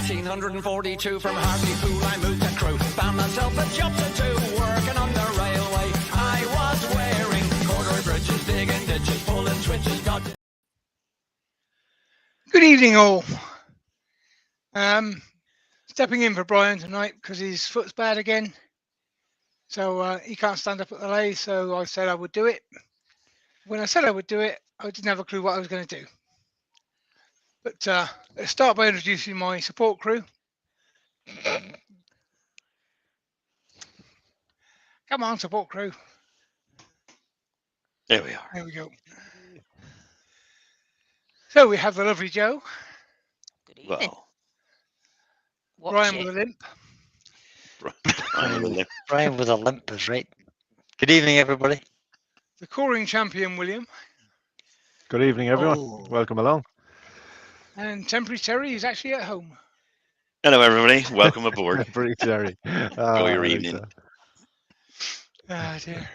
1942 from Hartlepool I moved to Crewe. Found myself a job to do, working on the railway. I was wearing corduroy bridges, digging ditches, pulling switches, dodging. Good evening, all. Stepping in for Brian tonight because his foot's bad again. So he can't stand up at the lathe, so I said I would do it. When I said I would do it, I didn't have a clue what I was going to do. But let's start by introducing my support crew. Come on, support crew. There we are. There we go. So we have the lovely Joe. Good evening. Well, Brian with a limp. Brian with a limp is right. Good evening, everybody. The coring champion, William. Good evening, everyone. Oh. Welcome along. And Temporary Terry is actually at home. hello, everybody. Welcome aboard. Pretty Terry. Enjoy your evening. Ah, dear.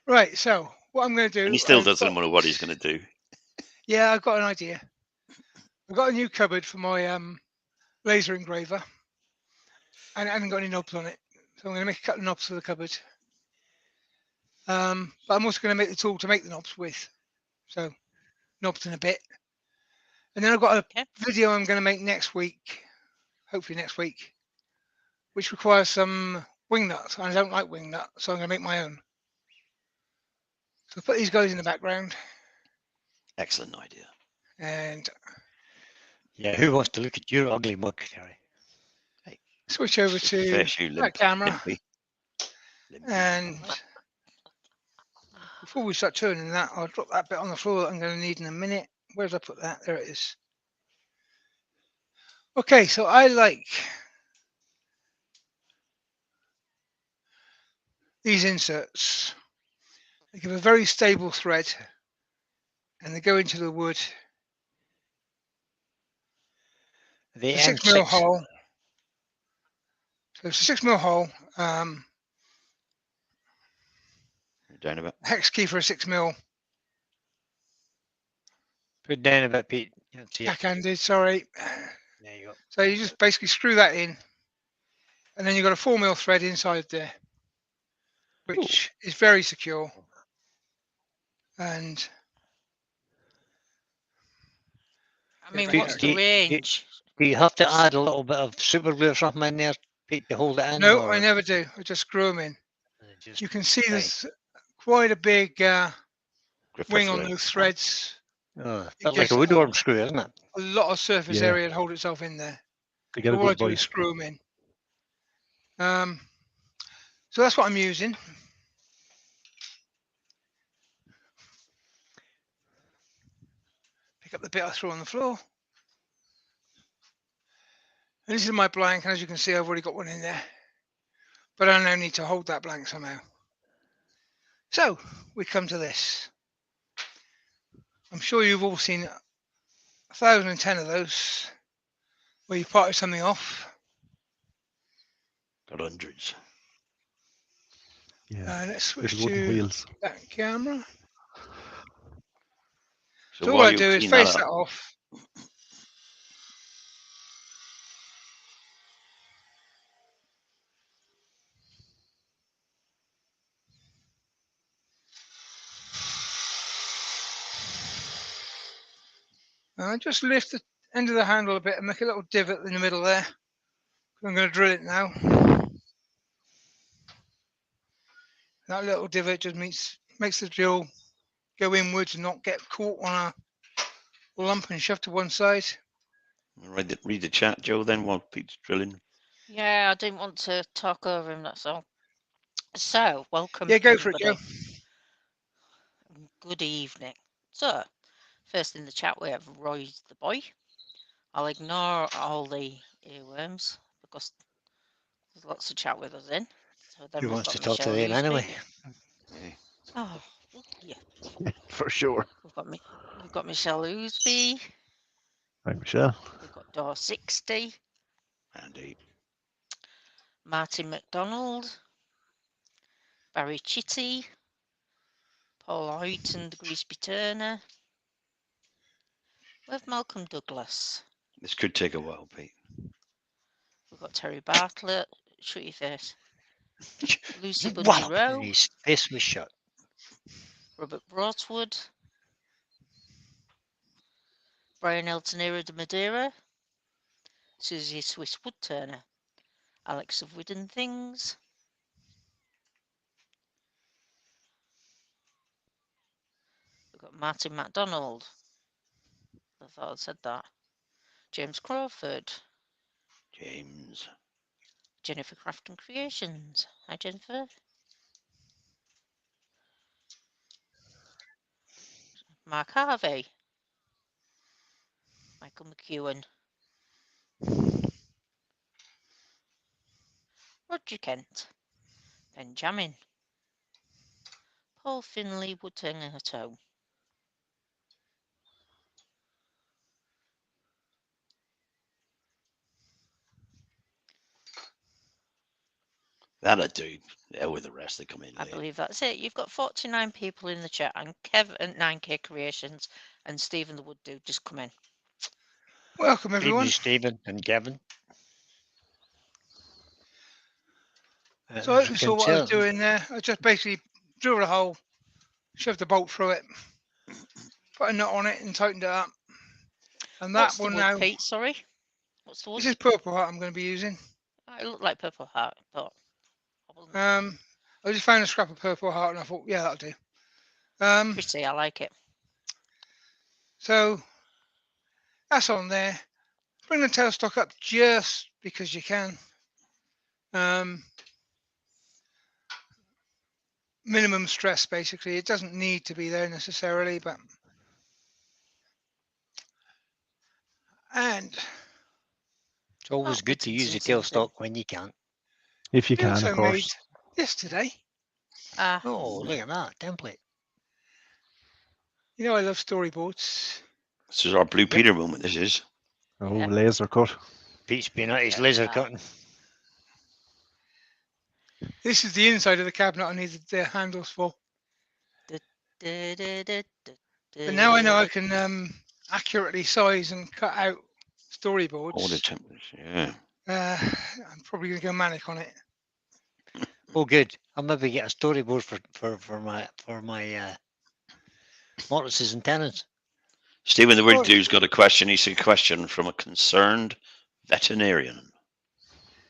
Right, so what I'm going to do... And he still doesn't know what he's going to do. Yeah, I've got an idea. I've got a new cupboard for my laser engraver. And I haven't got any knobs on it. So I'm going to make a couple of knobs for the cupboard. But I'm also going to make the tool to make the knobs with. So, knobs in a bit. And then I've got a video I'm going to make next week. Hopefully next week. Which requires some wing nuts. I don't like wing nuts, so I'm going to make my own. So put these guys in the background. Excellent idea. And yeah, who wants to look at your ugly mug, Terry? switch over to that camera. And before we start turning that, I'll drop that bit on the floor that I'm going to need in a minute. Where did I put that? There it is. Okay, so I like these inserts. They give a very stable thread and they go into the wood. The 6mm hole. So it's a 6mm hole. Down a bit. Hex key for a 6mm. Put down a bit, Pete. Backhanded, sorry. There you go. So you just basically screw that in. And then you've got a 4mm thread inside there, which is very secure. And I mean, Do- what's do- the range? Do you have to add a little bit of super glue or something in there, Pete, to hold it in? no, or- I never do. I just screw them in. Just- You can see right. there's quite a big Griffith wing on thread. those threads. Oh, It bit like gives a woodworm screw, isn't it? a lot of surface Yeah. area to hold itself in there. To get a All I good do is bite. screw them in. So that's what I'm using. Pick up the bit I threw on the floor. And this is my blank, and as you can see, I've already got one in there. But I now need to hold that blank somehow. So we come to this. I'm sure you've all seen 1,010 of those where you parted something off. Got hundreds. Yeah. Let's switch Little wooden to wheels. that camera. So So all while I you do is clean face that that up, off. And I just lift the end of the handle a bit and make a little divot in the middle there. I'm going to drill it now. That little divot just makes the drill go inwards and not get caught on a lump and shoved to one side. read the chat, Joe, then while Pete's drilling. Yeah, I didn't want to talk over him, that's all. So, welcome. Yeah, go for it, Joe. everybody. Good evening. So, first in the chat we have Roy the boy. I'll ignore all the earworms because there's lots of chat with us in. So then Who we've wants got to talk to Michelle them Huseby. anyway? Oh, yeah. For sure. We've got Michelle Huseby. Hi, Michelle. We've got Door 60. Andy. Martin McDonald. Barry Chitty. Paul Hoyt and Greasby Turner. We have Malcolm Douglas. This could take a while, Pete. got Terry Bartlett. Shut your face. Lucy Bundy Wallop, and Rowe. his face was shut. Robert Broadwood. Brian Eltonera de Madeira. Susie Swiss Woodturner. Alex of Wooden Things. We've got Martin MacDonald. I thought I'd said that. James Crawford. James. Jennifer Crafton Creations. Hi, Jennifer. Mark Harvey. Michael McEwen. Roger Kent. Benjamin. Paul Finley Woodturner Toe. That'll do. Yeah, with the rest they come in I later. believe that's it. You've got 49 people in the chat, and Kev at 9K Creations and Stephen the Wood Dude just come in. Welcome, everyone. Evening, Stephen and Kevin. So As you we saw can what I was tell, doing there. I just basically drilled a hole, shoved the bolt through it, put a nut on it, and tightened it up. And that What's the one wood, now. Pete? Sorry. What's the wood? This is Purple Heart I'm going to be using. It looked like Purple Heart, but I wasn't I just found a scrap of Purple Heart and I thought, yeah, that'll do. pretty. I like it. So that's on there. Bring the tailstock up just because you can. Minimum stress, basically. It doesn't need to be there necessarily, but. And it's always good to use a tailstock when you can. If you boots can, I of made course. yesterday. Oh, look at that template. You know I love storyboards. This is our Blue Peter moment, this is. Oh, Yeah. laser cut. Pete's been at his Yeah. laser cutting. This is the inside of the cabinet I needed the handles for. But now I know I can accurately size and cut out storyboards. Order templates, yeah. I'm probably going to go manic on it. Oh, good. I'll maybe get a storyboard for my mortises and tenons. Stephen the Oh. Wood Dude's got a question. He said, question from a concerned veterinarian.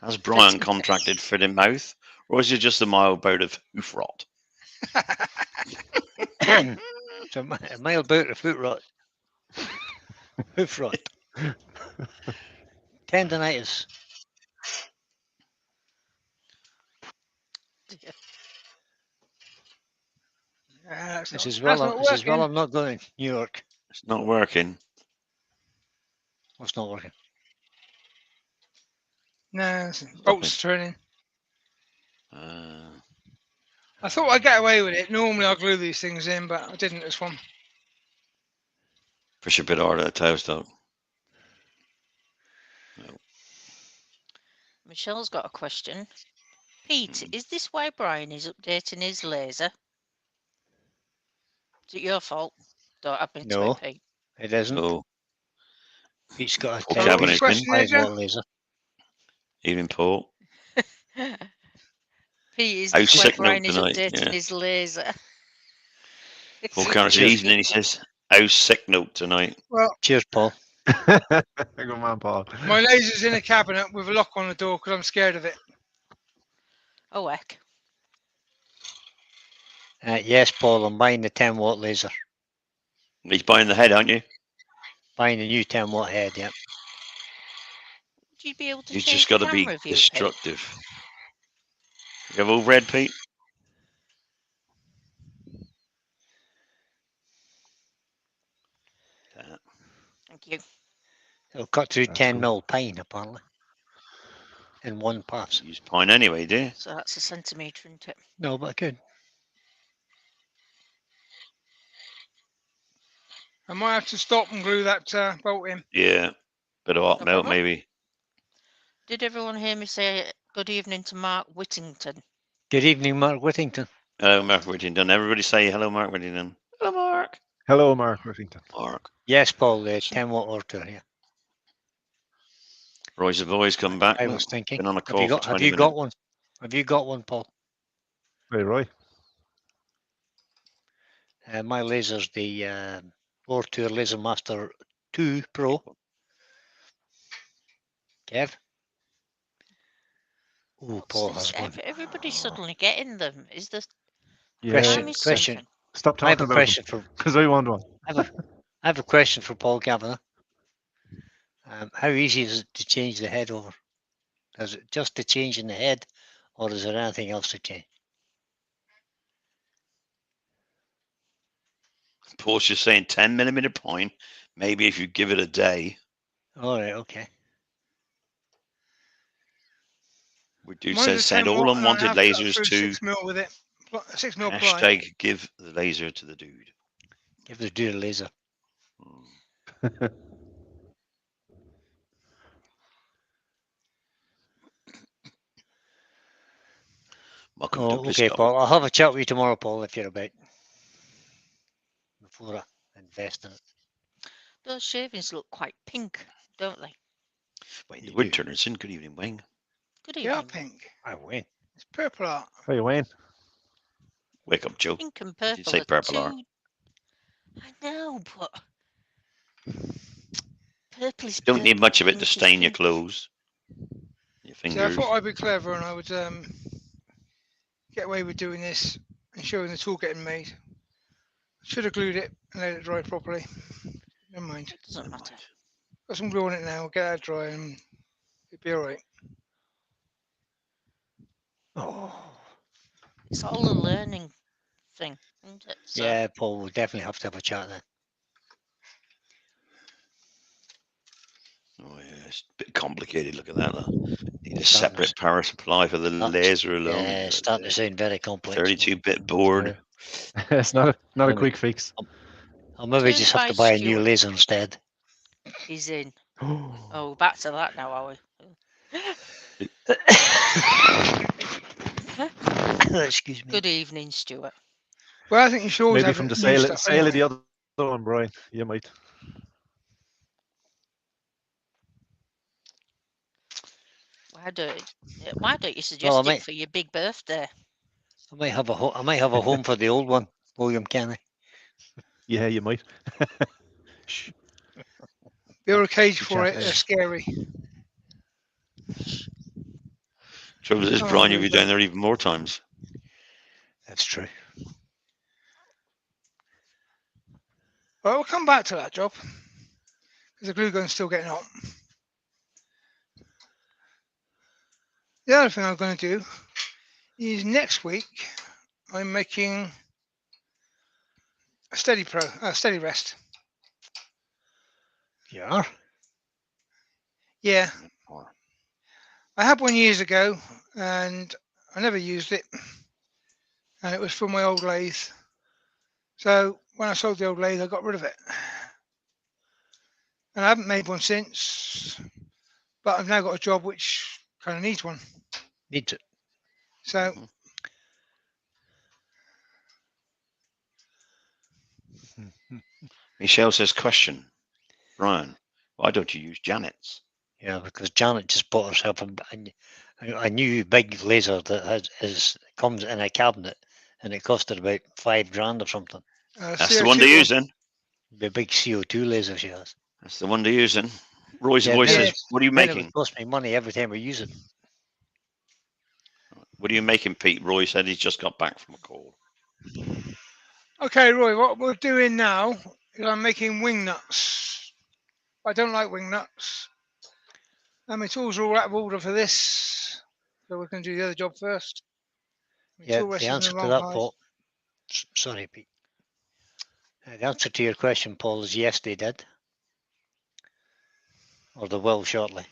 Has Brian contracted foot and mouth, or is it just a mild bout of hoof rot? So a mild bout of foot rot. Hoof rot. Tendonitis. That's This not, is that's well. not This is well. working. I'm not going to New York. It's not working. What's not working? No, bolt's turning. Uh, I thought I'd get away with it. Normally I glue these things in, but I didn't this one. push a bit harder at the tailstock. Michelle's got a question. Pete, is this why Brian is updating his laser? Is it your fault? Don't happen to No. it, Pete. It isn't. So, Pete's got a Paul 10 Cabinet piece question there, 5 Joe? watt laser. evening, Paul. Pete, is How's this why sick Brian note is tonight? updating Yeah. his laser? Paul Cabinet said, evening, he says, how's sick note tonight? Well, Cheers, Paul. Good man, Paul. my laser's in a cabinet with a lock on the door because I'm scared of it. Oh, heck. Yes, Paul, I'm buying the 10 watt laser. He's buying the head, aren't you? Buying a new 10 watt head, yeah. Would you be able to He's change just got to the be camera view, Pete? destructive. You have all red, Pete? That. Thank you. It'll cut through That's 10 cool. mil pine, apparently. In one pass. Use pine anyway, do you? So that's a centimetre, isn't it? No, but I could. I might have to stop and glue that bolt in. Yeah. Bit of hot No melt, problem. maybe. Did everyone hear me say good evening to Mark Whittington? Good evening, Mark Whittington. Hello, Mark Whittington. Everybody say hello, Mark Whittington. Hello, Mark. Hello, Mark Whittington. Mark. Yes, Paul, the 10 watt order, yeah. Roy's the boys come back. I was thinking. Been on a Have call you for got? 20 Have you minutes. got one? Have you got one, Paul? Hey, Roy. My laser's the Lord Tour Laser Master 2 Pro. Kev? Oh, What's Paul this? has one. Everybody's suddenly getting them. Is this Yeah. Question, Miss question. something? Stop I have talking a about question them, for because I want one. I have a question for Paul Kavanagh. How easy is it to change the head over? Is it just the change in the head, or is there anything else to change? Paul's just saying 10mm point. Maybe if you give it a day, All right, okay. we do Mine's says a send 10 all watt, and I unwanted have cut lasers through to 6mm with it. 6mm ply. hashtag give the laser to the dude. Give the dude a laser. Hmm. Welcome, Oh, Douglas okay, Scott. Paul. I'll have a chat with you tomorrow, Paul, if you're about. Before I invest in it. Those shavings look quite pink, don't they? Wayne, the You wood do. turner's in. Good evening, Wayne. Good They are evening. pink. I win. It's purple art. Hey, Wayne. Wake up, Joe. Pink and I did purple say are purple art. two. I know, but purple is Don't need purple, much of it to pink is stain your pink. clothes, your See, I fingers. thought I'd be clever and I would get away with doing this and showing the tool getting made. Should have glued it and let it dry properly. Never mind. It doesn't Never matter. mind. Got some glue on it now. We'll get that dry and it'll be all right. Oh. It's all a learning thing, isn't it? So Yeah, Paul, we'll definitely have to have a chat then. Oh yeah, it's a bit complicated. Look at that. Need a Starting separate power supply for the laser alone. Yeah, it's starting to sound very complex. 32-bit board. It's not a Maybe. quick fix. I'll maybe Turned just have by to buy a new Stuart. laser instead. he's in. Oh, Oh, back to that now, are we? Excuse me. Good evening, Stuart. Well, I think you should always maybe have from the new sale stuff of the anyway. other one, Brian. You might. Why don't you Well, suggest it for your big birthday? I might have a home for the old one, William Kenny. Yeah, you might. Shh. Build a cage Good for chat, it. They're scary. Trouble is, Oh, Brian, there you'll we be go. down there even more times. That's true. Well, we'll come back to that job because the glue gun's still getting hot. The other thing I'm going to do is next week I'm making a steady rest. Yeah. Yeah, I had one years ago and I never used it, and it was from my old lathe. So when I sold the old lathe, I got rid of it, and I haven't made one since. But I've now got a job which kind of needs one. Needs it. So Michelle says, question, Brian, why don't you use Janet's? Yeah, because Janet just bought herself a new big laser that comes in a cabinet, and it costed about $5,000 or something. That's the one to CO2 use then. The big CO2 laser she has. That's the one to use then. Roy's Yeah, voice then says, Yes. what are you Then it making? would cost me money every time I use it. What are you making, Pete? Roy said he's just got back from a call. Okay, Roy, what we're doing now is I'm making wing nuts. I don't like wing nuts. And my tools are all out of order for this. So we're going to do the other job first. My Yeah, tool rest the is in answer the to wrong that, height. Paul. Sorry, Pete. The answer to your question, Paul, is yes, they did. Or they will shortly.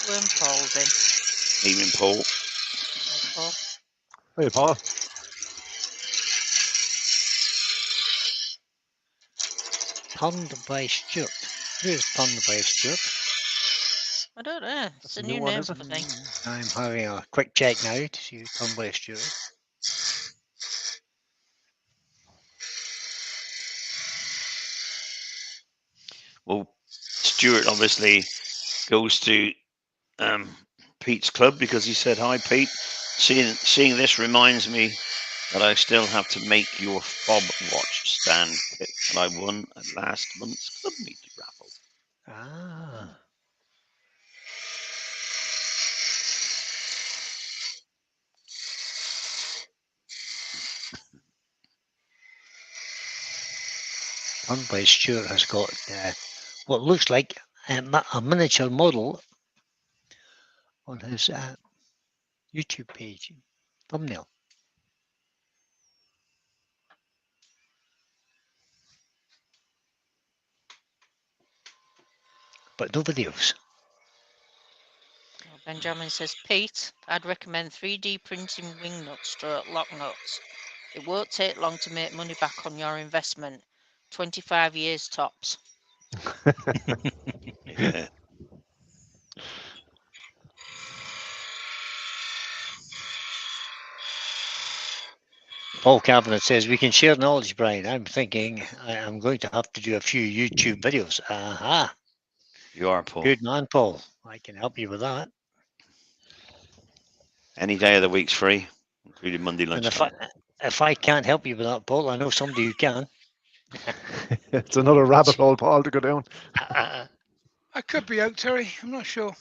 When Paul's in. Evening, Paul. Hey, Paul. Hey, Paul. Turned by Stuart. Who is Turned by Stuart? I don't know. It's That's a a new new one, name is it? for me. I'm having a quick check now to see who Turned by Stuart is. Well, Stuart obviously goes to Pete's club because he said, "Hi, Pete. Seeing this reminds me that I still have to make your fob watch stand kit that I won at last month's club meet raffle." Ah. Turned by Stuart has got what looks like a miniature model on his YouTube page thumbnail. But no videos. Well, Benjamin says, Pete, I'd recommend 3D printing wing nuts stroke lock nuts. It won't take long to make money back on your investment. 25 years tops. Yeah. Paul Cabinet says we can share knowledge, Brian. I'm thinking I'm going to have to do a few YouTube videos. Aha. You are, Paul. Good man, Paul. I can help you with that. Any day of the week's free, including Monday And lunchtime. if I can't help you with that, Paul, I know somebody who can. It's another rabbit hole, Paul, to go down. I could be out, Terry. I'm not sure.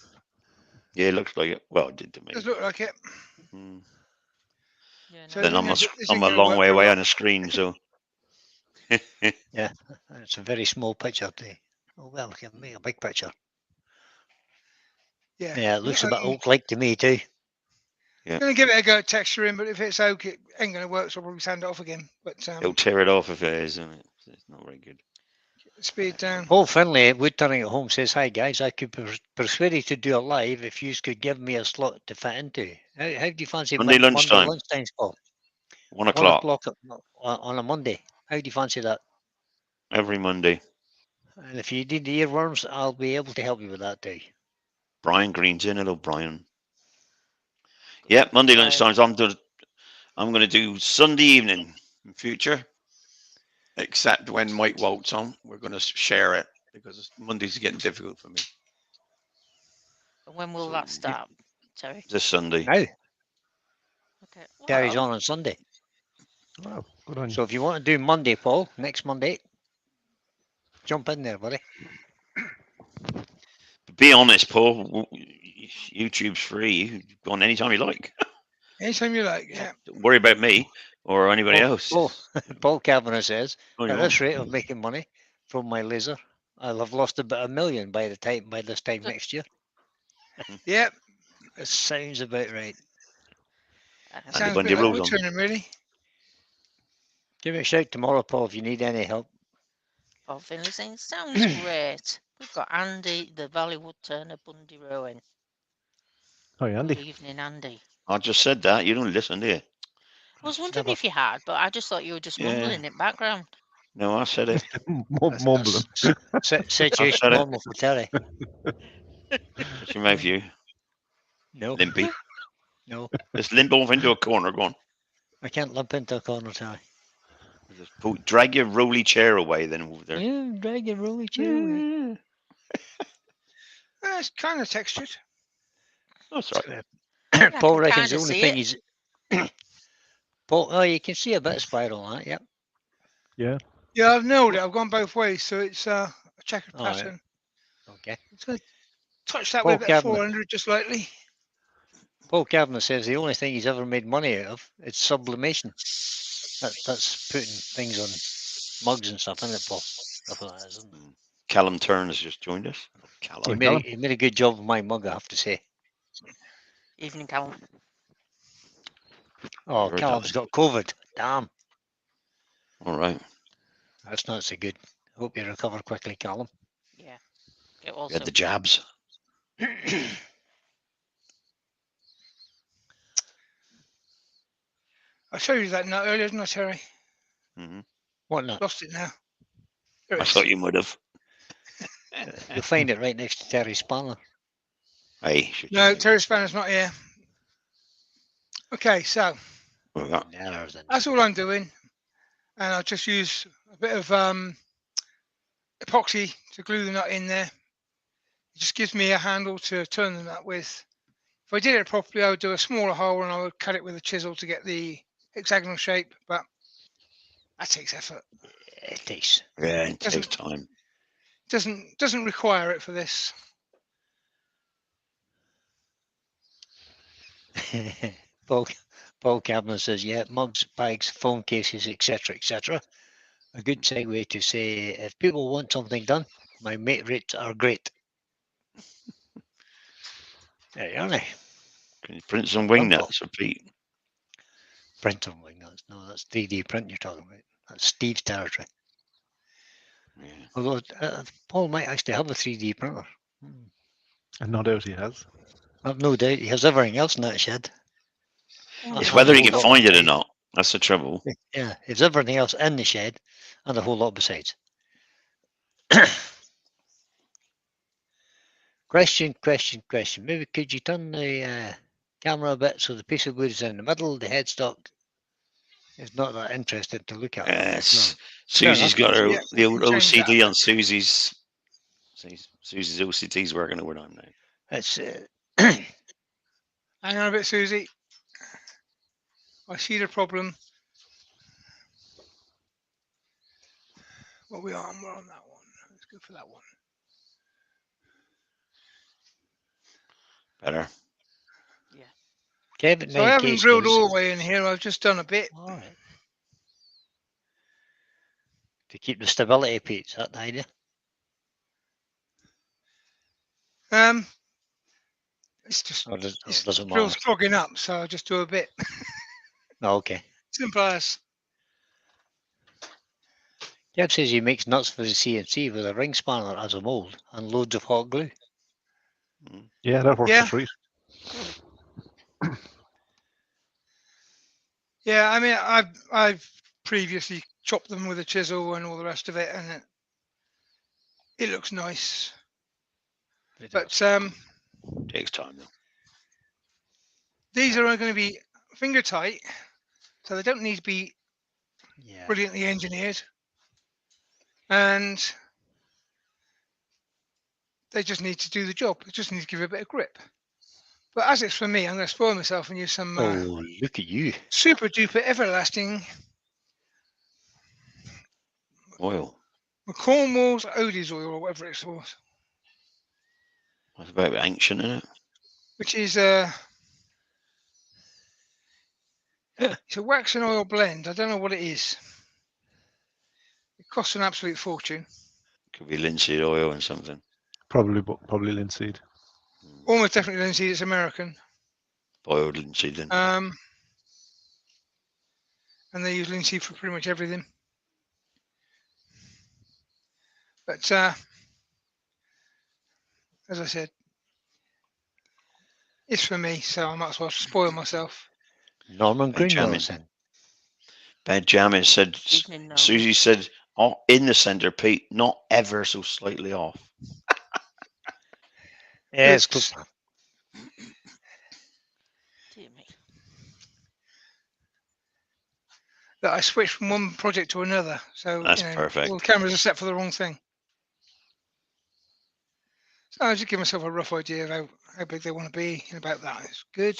Yeah, it looks like it. Well, it did to me. Does look like it. Mm. Yeah, So no, Then this I'm isn't I'm a gonna long work way very away well. on the screen, so Yeah, it's a very small picture. Oh, well, we can make a big picture. Yeah. Yeah, it looks a bit oak-like to me too. I'm gonna give it a go at texturing, but if it's oak, it ain't gonna work. So I'll probably sand it off again. But it'll tear it off if it is, and it's not very good. speed down. Paul Finlay at Wood Turning at Home says, "Hi guys, I could persuade you to do a live if you could give me a slot to fit into. How do you fancy Monday lunchtime, lunchtime, Paul? 1 1 o'clock o'clock on a Monday. How do you fancy that? every Monday. And if you need the earworms, I'll be able to help you with that too. Brian Green's in. Hello, Brian. good Yeah, luck, Monday Brian. lunchtimes. I'm going to do Sunday evening in future. Except when Mike Walt's on, we're going to share it because Mondays are getting difficult for me. And when will So that start, Terry? this Sunday. Now, Okay. carries Well, on Sunday. Wow, good on you. So if you want to do Monday, Paul, next Monday, jump in there, buddy. Be honest, Paul. YouTube's free. You can go on anytime you like. Anytime you like. Yeah. Don't worry about me or anybody else. Paul Kavanagh says, On at your own. this rate of making money from my laser, I'll have lost about $1 million by this time next year. Yep. It sounds about right. It sounds a Bundy bit like rolls on. wood turning, really. Give me a shout tomorrow, Paul, if you need any help. Paul Finley saying, sounds great. We've got Andy, the Valley Wood Turner, Bundy Rowan. Hi, Good Andy. evening, Andy. I just said that. You don't listen, do you? I was wondering Never- if you had, but I just thought you were just Yeah. mumbling in background. No, I said it. Mumbling. Situation said it. normal for Terry. What's your mouth, you? No, Limpy. no, Just limp off into a corner. Go on. I can't limp into a corner, Terry. Just drag your rolly chair away then over there. Yeah, drag your rolly chair away. It's kind of textured. That's right. I Paul can reckons kinda the only see thing it. he's... Paul, oh, you can see a bit of spiral on it, yep. Yeah. Yeah, I've nailed it. I've gone both ways, so it's a checkered All right. pattern. Okay. It's going to touch that Paul with a bit of Kavanagh. 400 just lightly. Paul Kavanagh says the only thing he's ever made money out of is sublimation. That's putting things on mugs and stuff, isn't it, Paul? Stuff like that, isn't it? Callum Turn has just joined us. Callum. He Callum. made a good job of my mug, I have to say. Evening, Callum. Oh, You're a Callum's got COVID. Damn, All right. that's not so good. Hope you recover quickly, Callum. Yeah. It You also. had the jabs. I showed you that nut earlier, didn't I, Terry? Mm-hmm. What not? Lost it now. There I is. thought you would have. You'll find it right next to Terry Spanner. Hey, should No, you? Terry Spanner's not here. Okay, so Well, that- There's the that's all I'm doing, and I'll just use a bit of epoxy to glue the nut in there. It just gives me a handle to turn the nut with. If I did it properly, I would do a smaller hole and I would cut it with a chisel to get the hexagonal shape, but that takes effort. It takes. yeah, it takes Doesn't- time. Doesn't require it for this. Paul Cabin says, yeah, mugs, bags, phone cases, etc., etc. A good segue to say, if people want something done, my mate rates are great. There you are. Now. Can you print some wing Wonderful. nuts for Pete? Print on wing nuts. No, that's 3D print you're talking about. That's Steve's territory. Yeah. Although Paul might actually have a 3D printer. And no doubt he has. I've no doubt he has everything else in that shed. It's And whether a he whole can lot find it or besides. not. That's the trouble. Yeah, it's everything else in the shed and a whole lot besides. Question. Maybe could you turn the camera a bit so the piece of wood is in the middle, the headstock is not that interesting to look at. Yes. No. Susie's got her Yeah, the old can change that. OCD on Susie's. Susie's OCD's working overtime now. It's Hang on a bit, Susie. I see the problem. What we on? We're on that one. Let's go for that one. Better. Kevin. So I haven't 9K drilled says, all the way in here. I've just done a bit. all right. To keep the stability, Pete, is that the idea? It's just Or does it's it drill's matter? clogging up, so I just do a bit. No, okay. Simple as. Kev says he makes nuts for the CNC with a ring spanner as a mold and loads of hot glue. Yeah, that works Yeah. a treat. Yeah, I mean, I've previously chopped them with a chisel and all the rest of it, and it looks nice. But Takes time though. these are going to be finger tight, so they don't need to be Yeah. brilliantly engineered, and they just need to do the job. They just need to give it a bit of grip. But as it's for me, I'm going to spoil myself and use some Oh, look at you. super duper everlasting Oil. Cornwall's Odie's oil or whatever it's called, That's about ancient, isn't it? which is it's a wax and oil blend. I don't know what it is. It costs an absolute fortune. Could be linseed oil and something. Probably linseed. Almost definitely linseed. It's American. Boiled linseed. Then. And they use linseed for pretty much everything. But as I said, it's for me, so I might as well spoil myself. Norman Greenwell Benjamin. is in. Benjamin said, Evening, Norman. Susie said, oh, in the centre, Pete, not ever so slightly off. Yeah, it's It's- close. Dear me. That I switched from one project to another, so That's perfect. all the cameras are set for the wrong thing. So I just give myself a rough idea of how big they want to be, and about that is good.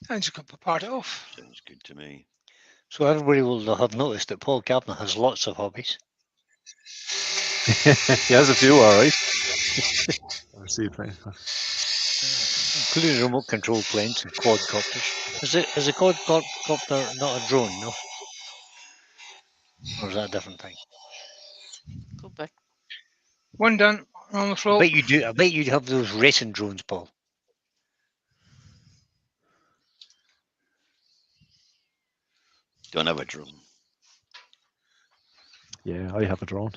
And just part it off. Sounds good to me. So everybody will have noticed that Paul Kavanagh has lots of hobbies. He has a few, all right. I'll see you playing. Including remote control planes and quadcopters. Is a quadcopter not a drone, no? Or is that a different thing? Could be. One done on the I floor. bet you do. I bet you'd have those racing drones, Paul. Don't have a drone. Yeah, I have a drone.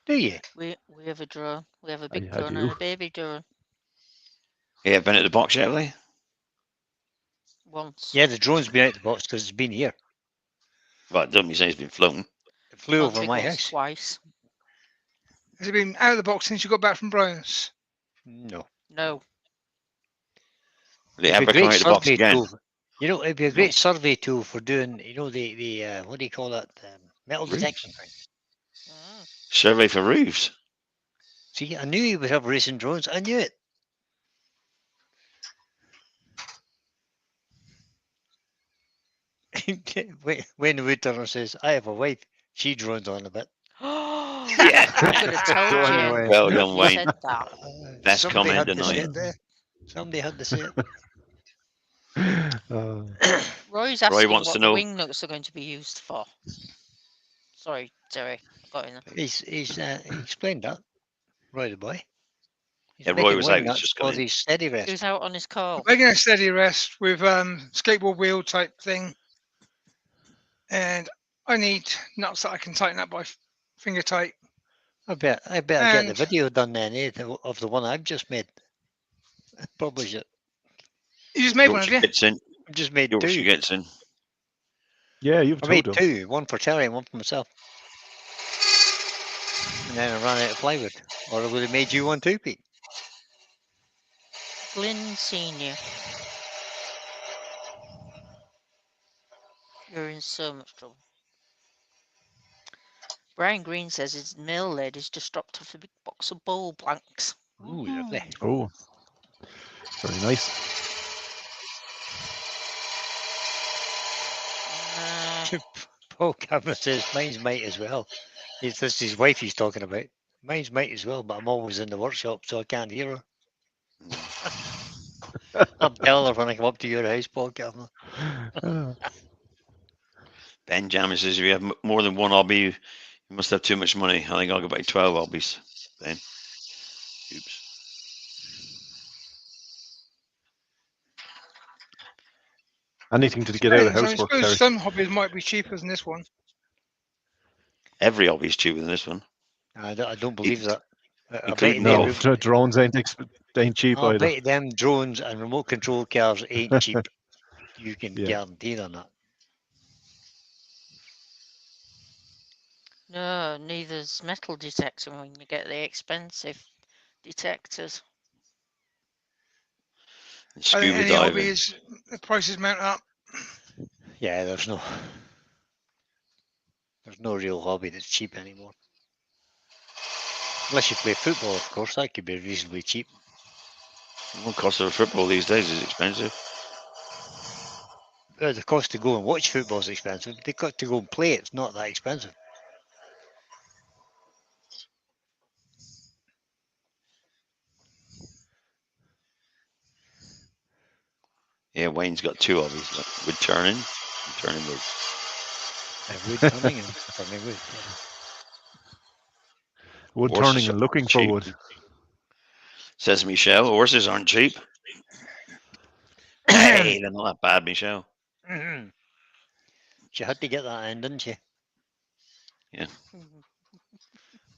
Do you? We have a drone. We have a big I drone do. and a baby drone. Yeah, been at the box yet, have they? Once. Yeah, the drone's been out the box because it's been here. Well, it doesn't mean it's been flown. flew Not over big my ones house. twice. Has it been out of the box since you got back from Brian's? No. No. They It'd be ever a come great out of the box survey again? tool. You know, it'd be a No. great survey tool for doing, you know, the what do you call that? Metal Roofs. detection thing. Mm. Survey for roofs. See, I knew you would have racing drones. I knew it. When Woodturner says, I have a wife, she drones on a bit. Yeah. I could have told Go on, you. Wayne. Well done, You Wayne. said that. Best Somebody comment had to say tonight. it there. Somebody had to say it. Roy's Roy asking wants what to the know. wing nuts are going to be used for. Sorry, Terry. I got in there. He explained that. Roy the boy. He's Yeah, Roy making was wing out. He's nuts just for come in. his steady He rest. was out on his call. Making a steady rest with skateboard wheel type thing, and I need nuts that I can tighten up by finger tight. I better get the And video done then, of the one I've just made. Publish it. you just made one, have Yorkshire you? gets in. I've just made Yorkshire two. gets in. Yeah, you've I told made them. two. One for Terry and one for myself. And then I ran out of plywood. Or I would have made you one too, Pete. Glyn Senior. You're in so much trouble. Brian Green says his mail lady's just dropped off a big box of bowl blanks. Ooh, lovely. Oh, very nice. Paul Cameron says mine's mate as well. This is his wife he's talking about. Mine's mate as well, but I'm always in the workshop, so I can't hear her. I'm telling her when I come up to your house, Paul Cameron. Ben Jammin says if you have more than one hobby, you must have too much money. I think I'll go buy 12 hobbies. Ben. Oops. Anything to get out of I housework, suppose Terry. some hobbies might be cheaper than this one. Every hobby is cheaper than this one. I don't believe that. I bet Including them, No, drones ain't cheap I either. bet them drones and remote control cars ain't cheap. You can Yeah. guarantee on that. No, neither's metal detector when you get the expensive detectors. And I think scuba any diving. hobby is the prices mount up. Yeah, there's no real hobby that's cheap anymore. Unless you play football, of course, that could be reasonably cheap. The cost of a football these days is expensive. The cost to go and watch football is expensive. The cost to go and play it's not that expensive. Yeah, Wayne's got two hobbies. Wood turning and turning wood. Wood turning and turning wood. Wood Horses turning and looking aren't for cheap. wood. Says Michelle, horses aren't cheap. Hey, they're not that bad, Michelle. She had to get that in, didn't she?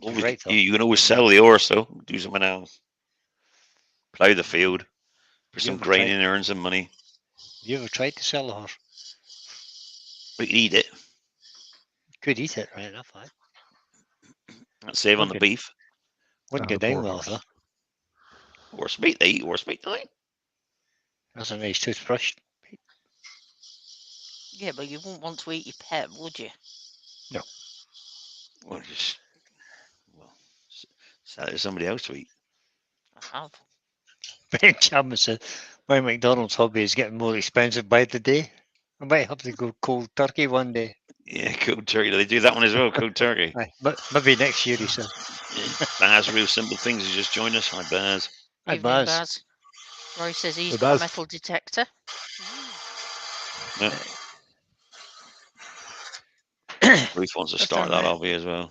Always, right, though. you can always sell the horse, though. Do something else. Plough the field. Put You some ever grain tried- in, earn some money. Have you ever tried to sell a horse? We can eat it. Could eat it, right enough. Right? Save on the Okay. beef. Wouldn't Ah, go the down poor well, horse. though. Horse meat. They eat horse meat, don't they? That's a nice toothbrush. Yeah, but you wouldn't want to eat your pet, would you? Well, sell it to somebody else to eat. I have. Ben Chapman said, my McDonald's hobby is getting more expensive by the day. I might have to go cold turkey one day. Yeah, cold turkey. They do that one as well, cold turkey. Aye, but maybe next year, he said. Yeah. Baz, Real Simple Things, has just joined us. Hi, Baz. Hi, Evening, Baz. Baz. Roy says he's Hey, got a Baz. metal detector. Yeah. Ruth wants to That's start down that there. hobby as well.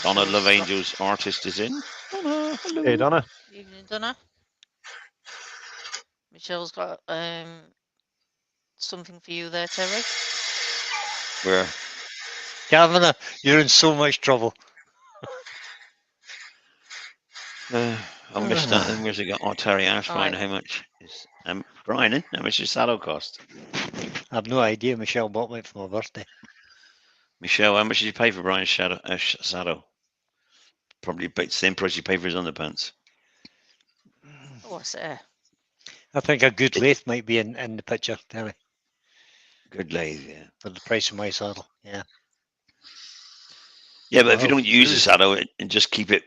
Donna Love Angels artist is in. Donna, hello. Hey, Donna. Evening, Donna. Michelle's got something for you there, Terry. Where? Kavanagh, you're in so much trouble. I missed that. And where's it got? Oh, Terry asked Brian Alright. how much is Brian, how much does saddle cost? I've no idea. Michelle bought me for my birthday. Michelle, how much did you pay for Brian's saddle? Probably about the same price you pay for his underpants. Oh, I say. I think a good lathe might be in the picture, Terry, Good lathe, yeah. for the price of my saddle. Yeah. Yeah, but if you Wow, don't use the serious. saddle and just keep it,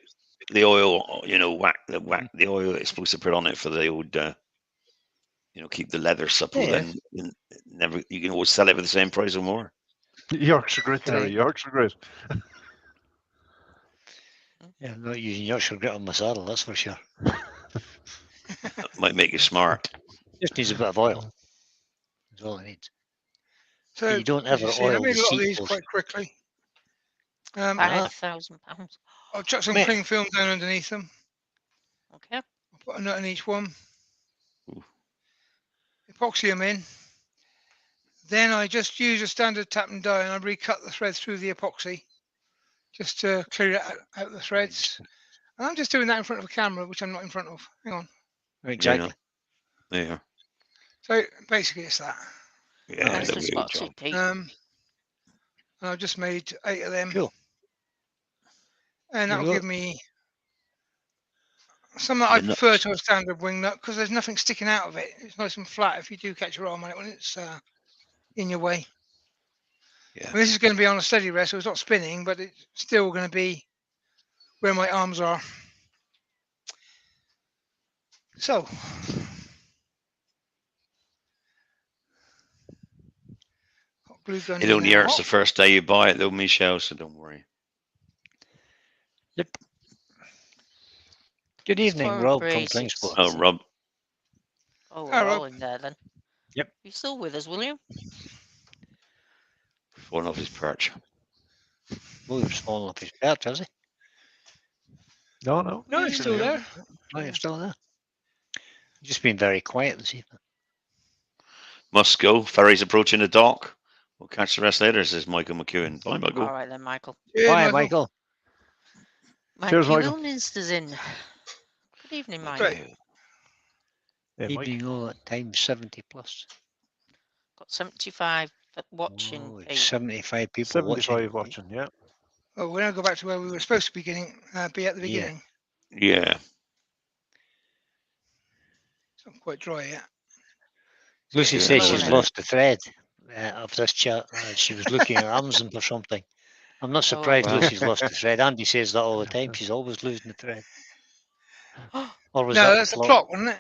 the oil, the oil that's supposed to put on it for the old, keep the leather supple, Yeah. then never you can always sell it for the same price or more. Yorkshire grit, Terry. Right. Yorkshire grit. Yeah, I'm not using Yorkshire grit on my saddle, that's for sure. That might make you smart. Just needs a bit of oil. That's all it needs. So You don't as you ever see, I oil made the a lot of seat these post. quite quickly. Ah. £5,000. I'll chuck some Mate. cling film down underneath them. Okay. I'll put a nut in each one. Ooh. Epoxy them in. Then I just use a standard tap and die and I recut the threads through the epoxy just to clear out the threads. And I'm just doing that in front of a camera, which I'm not in front of. Hang on. Exactly. There you are. So basically it's that. Yeah, Nicely that'd be a good spotted, job. Pete. And I've just made 8 of them. Cool. And You that'll know- give me some that I The prefer nuts. to a standard wing nut because there's nothing sticking out of it. It's nice and flat if you do catch your arm on it when it's in your way. Yeah. And this is going to be on a steady rest, so it's not spinning, but it's still going to be where my arms are. So, got glue gun It in only now. hurts the first day you buy it, though, Michelle. So don't worry. Yep. Good evening, For Rob from braces. Klingsport. Oh, Rob. Oh, we're Hi, all Rob. in there then. Yep. You still with us, William? Falling off his perch. William's fallen off his perch, has he? No, no. No, it's still there. Oh, you're still there. Just been very quiet this evening. Must go. Ferry's approaching the dock. We'll catch the rest later, says Michael McEwen. Bye, Michael. All right then, Michael. Cheers, Bye, Michael. Michael. Cheers, Mikey Michael. Wilminster's in. Good evening, Mike. Great. Yeah, Mike. Evening all at times 70 plus. Got 75 watching. Oh, it's Pete. 75 people 75 watching. watching, yeah. Oh, we're going to go back to where we were supposed to be at the Yeah. beginning. Yeah. It's not quite dry yet. Lucy Yeah, says no, she's no. lost the thread of this chat. She was looking at Amazon for something. I'm not surprised wow. Lucy's lost the thread. Andy says that all the time. She's always losing the thread. Or was No, that that's the the clock? clock, wasn't it?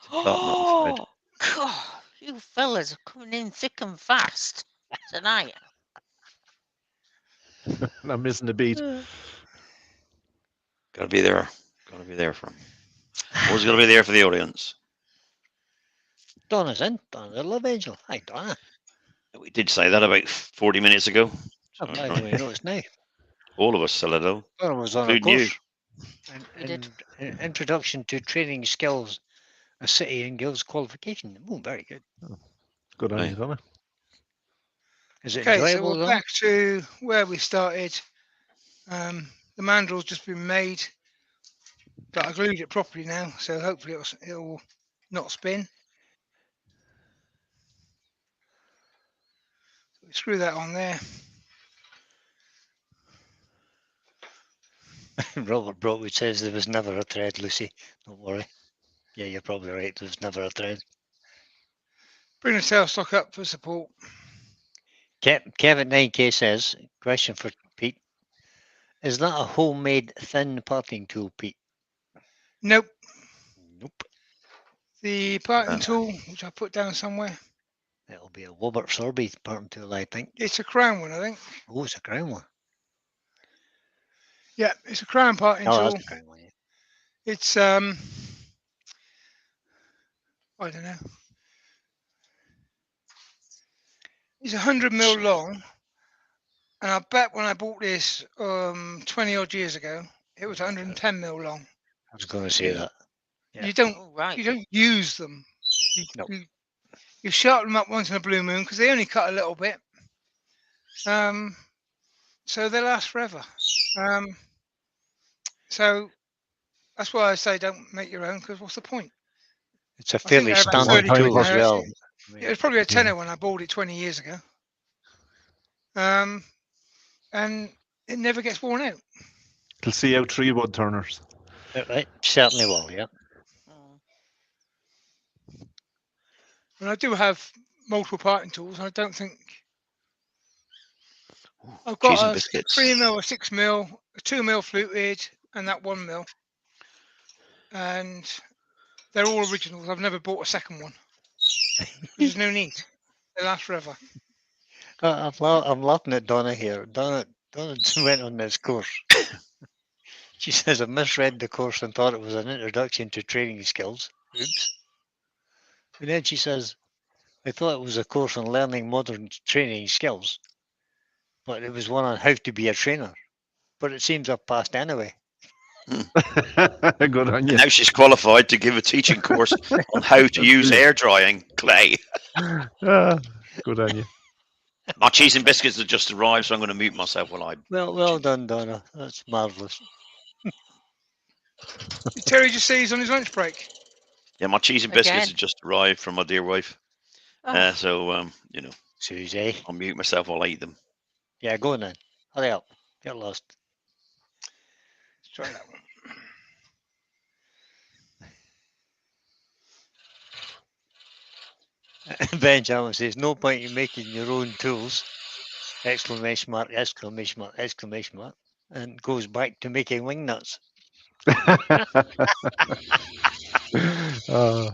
Clock, not the thread. Oh, God, you fellas are coming in thick and fast tonight. I'm missing the beat. Gotta be there. Gotta be there for him. Always gotta be there for the audience. Donna's in. Donna's a love angel. Hi, Donna. We did say that about 40 minutes ago. So, I'm glad we know it's now. all of us, Celadel. Donna was on a Including you. course. We did. Introduction to Training Skills, a City and Guilds qualification. Oh, very good. Good on Aye. you, Donna. Is it Okay, so enjoyable, we're Donna? back to where we started. The mandrel's just been made, but I glued it properly now, so hopefully it'll not spin. So we screw that on there. Robert Broadwood says there was never a thread, Lucy. Don't worry. Yeah, you're probably right. There was never a thread. Bring the tailstock up for support. Kevin 9K says, question for Pete. Is that a homemade thin parting tool, Pete? Nope. Nope. The parting tool, which I put down somewhere, It'll be a Wobbert Sorby parting tool, I think. it's a crown one, I think. Oh, it's a crown one. Yeah, it's a crown parting Oh, tool. that's a crown one, yeah. It's I don't know. It's 100 mil long, and I bet when I bought this 20 odd years ago, it was 110 mil long. I was going to say Yeah. that. Yeah. You don't Oh, right. you don't use them. No. You sharpen them up once in a blue moon because they only cut a little bit. So they last forever. So that's why I say don't make your own because what's the point? It's a I think fairly they're about standard 30 quid tool as now, well. actually. It was probably a Yeah. tenner when I bought it 20 years ago. And it never gets worn out. It'll see out 3 wood turners. Right, certainly will, yeah. Mm. And I do have multiple parting tools. I don't think I've Cheese got and a biscuits. 3mm, a 6mm, a 2mm fluted, and that 1mm. And they're all originals. I've never bought a second one. There's no need. They last forever. I'm laughing at Donna here. Donna went on this course. She says, I misread the course and thought it was an introduction to training skills. Oops. And then she says, I thought it was a course on learning modern training skills, but it was one on how to be a trainer. But it seems I've passed anyway. Good on you. And now she's qualified to give a teaching course on how to use air drying clay. Ah, good on you. My cheese and biscuits have just arrived, so I'm going to mute myself while I. Well done, Donna. That's marvellous. Did Terry just say he's on his lunch break? Yeah, my cheese and biscuits Again. have just arrived from my dear wife. Oh, So, Susie. I'll mute myself while I eat them. Yeah, go on then. Hurry up. Get lost. Let's try that one. Benjamin says, no point in making your own tools. Exclamation mark, exclamation mark, exclamation mark. And goes back to making wing nuts. Uh,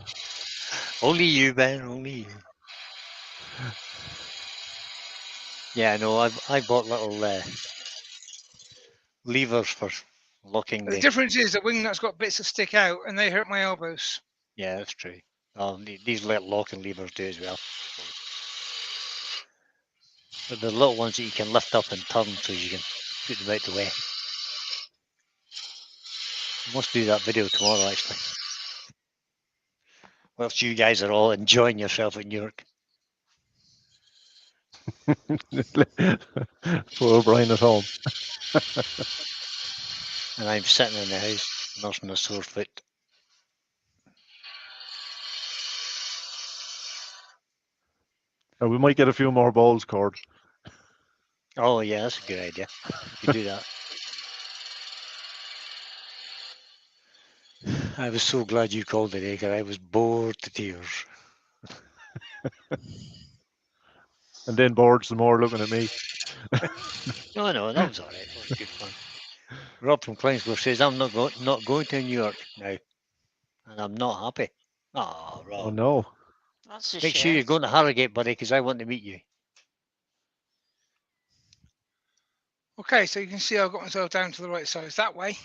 Only you, Ben, only you. Yeah, no, I bought little levers for locking The the. difference is the wing nut's got bits that stick out and they hurt my elbows. Yeah, that's true. These little locking levers do as well. But the little ones that you can lift up and turn so you can put them out the way. I must do that video tomorrow, actually. Whilst you guys are all enjoying yourself in New York. poor O'Brien at home. And I'm sitting in the house nursing a sore foot. We might get a few more balls, Cord. Oh, yeah, that's a good idea. You do that. I was so glad you called today because I was bored to tears. And then bored some more looking at me. No, that was all right. That was good fun. Rob from Kleinsport says, I'm not going to New York now. And I'm not happy. Oh, Rob. Oh, no. that's a Make sure shame. you're going to Harrogate, buddy, because I want to meet you. Okay, so you can see I've got myself down to the right size that way.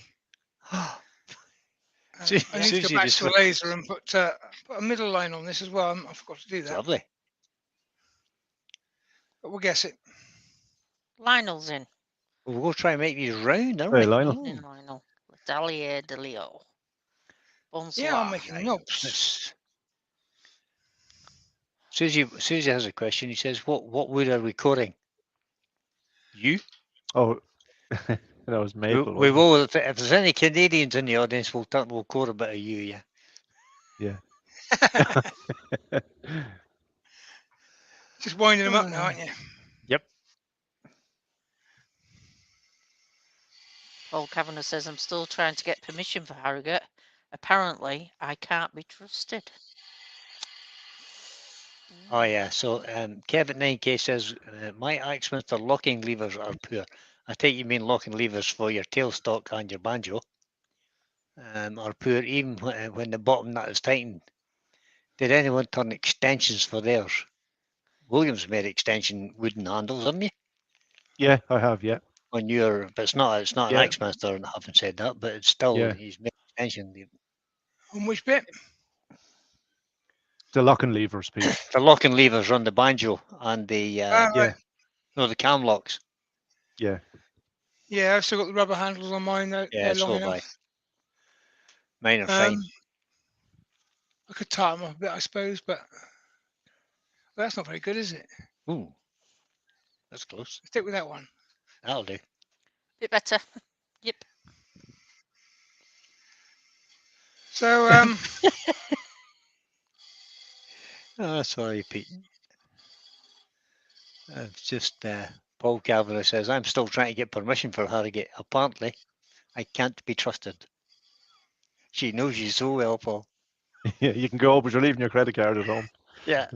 See- I need to Susie go back just to a laser and put a middle line on this as well. I forgot to do It's that, lovely. but we'll guess it. Lionel's in. We'll go try and make these round, aren't Hey, we? Lionel. Evening, Lionel. Letelier de Leo. Bonsoir. Yeah, I'm making Right. knobs. Let's- Susie has a question. He says, what wood are we coring? You? Oh, that was maple. We wasn't will. If there's any Canadians in the audience, we'll core a bit of you, yeah. it? Just winding them up now, aren't you? Yep. Paul Kavanagh says, I'm still trying to get permission for Harrogate. Apparently, I can't be trusted. Oh yeah. So Kevin 9K says my Axminster locking levers are poor. I take you mean locking levers for your tailstock and your banjo. Are poor even when the bottom nut is tightened. Did anyone turn extensions for theirs? Williams made extension wooden handles, haven't you? Yeah, I have. Yeah. On your, but it's not an Yeah. Axminster, and I haven't said that, but it's still Yeah. he's made extension. On which bit? The locking levers, Pete. The locking levers on the banjo and the Right. Yeah. no, the cam locks. Yeah. Yeah, I've still got the rubber handles on mine. They're Yeah, long so have I. enough. Mine are fine. I could tie them up a bit, I suppose, but that's not very good, is it? Ooh, that's close. Stick with that one. That'll do. Bit better. Yep. So, Oh, sorry, Pete. It's just Paul Cavanagh says, I'm still trying to get permission for Harrogate. Apparently, I can't be trusted. She knows you so well, Paul. Yeah, you can go, but you're leaving your credit card at home. Yeah.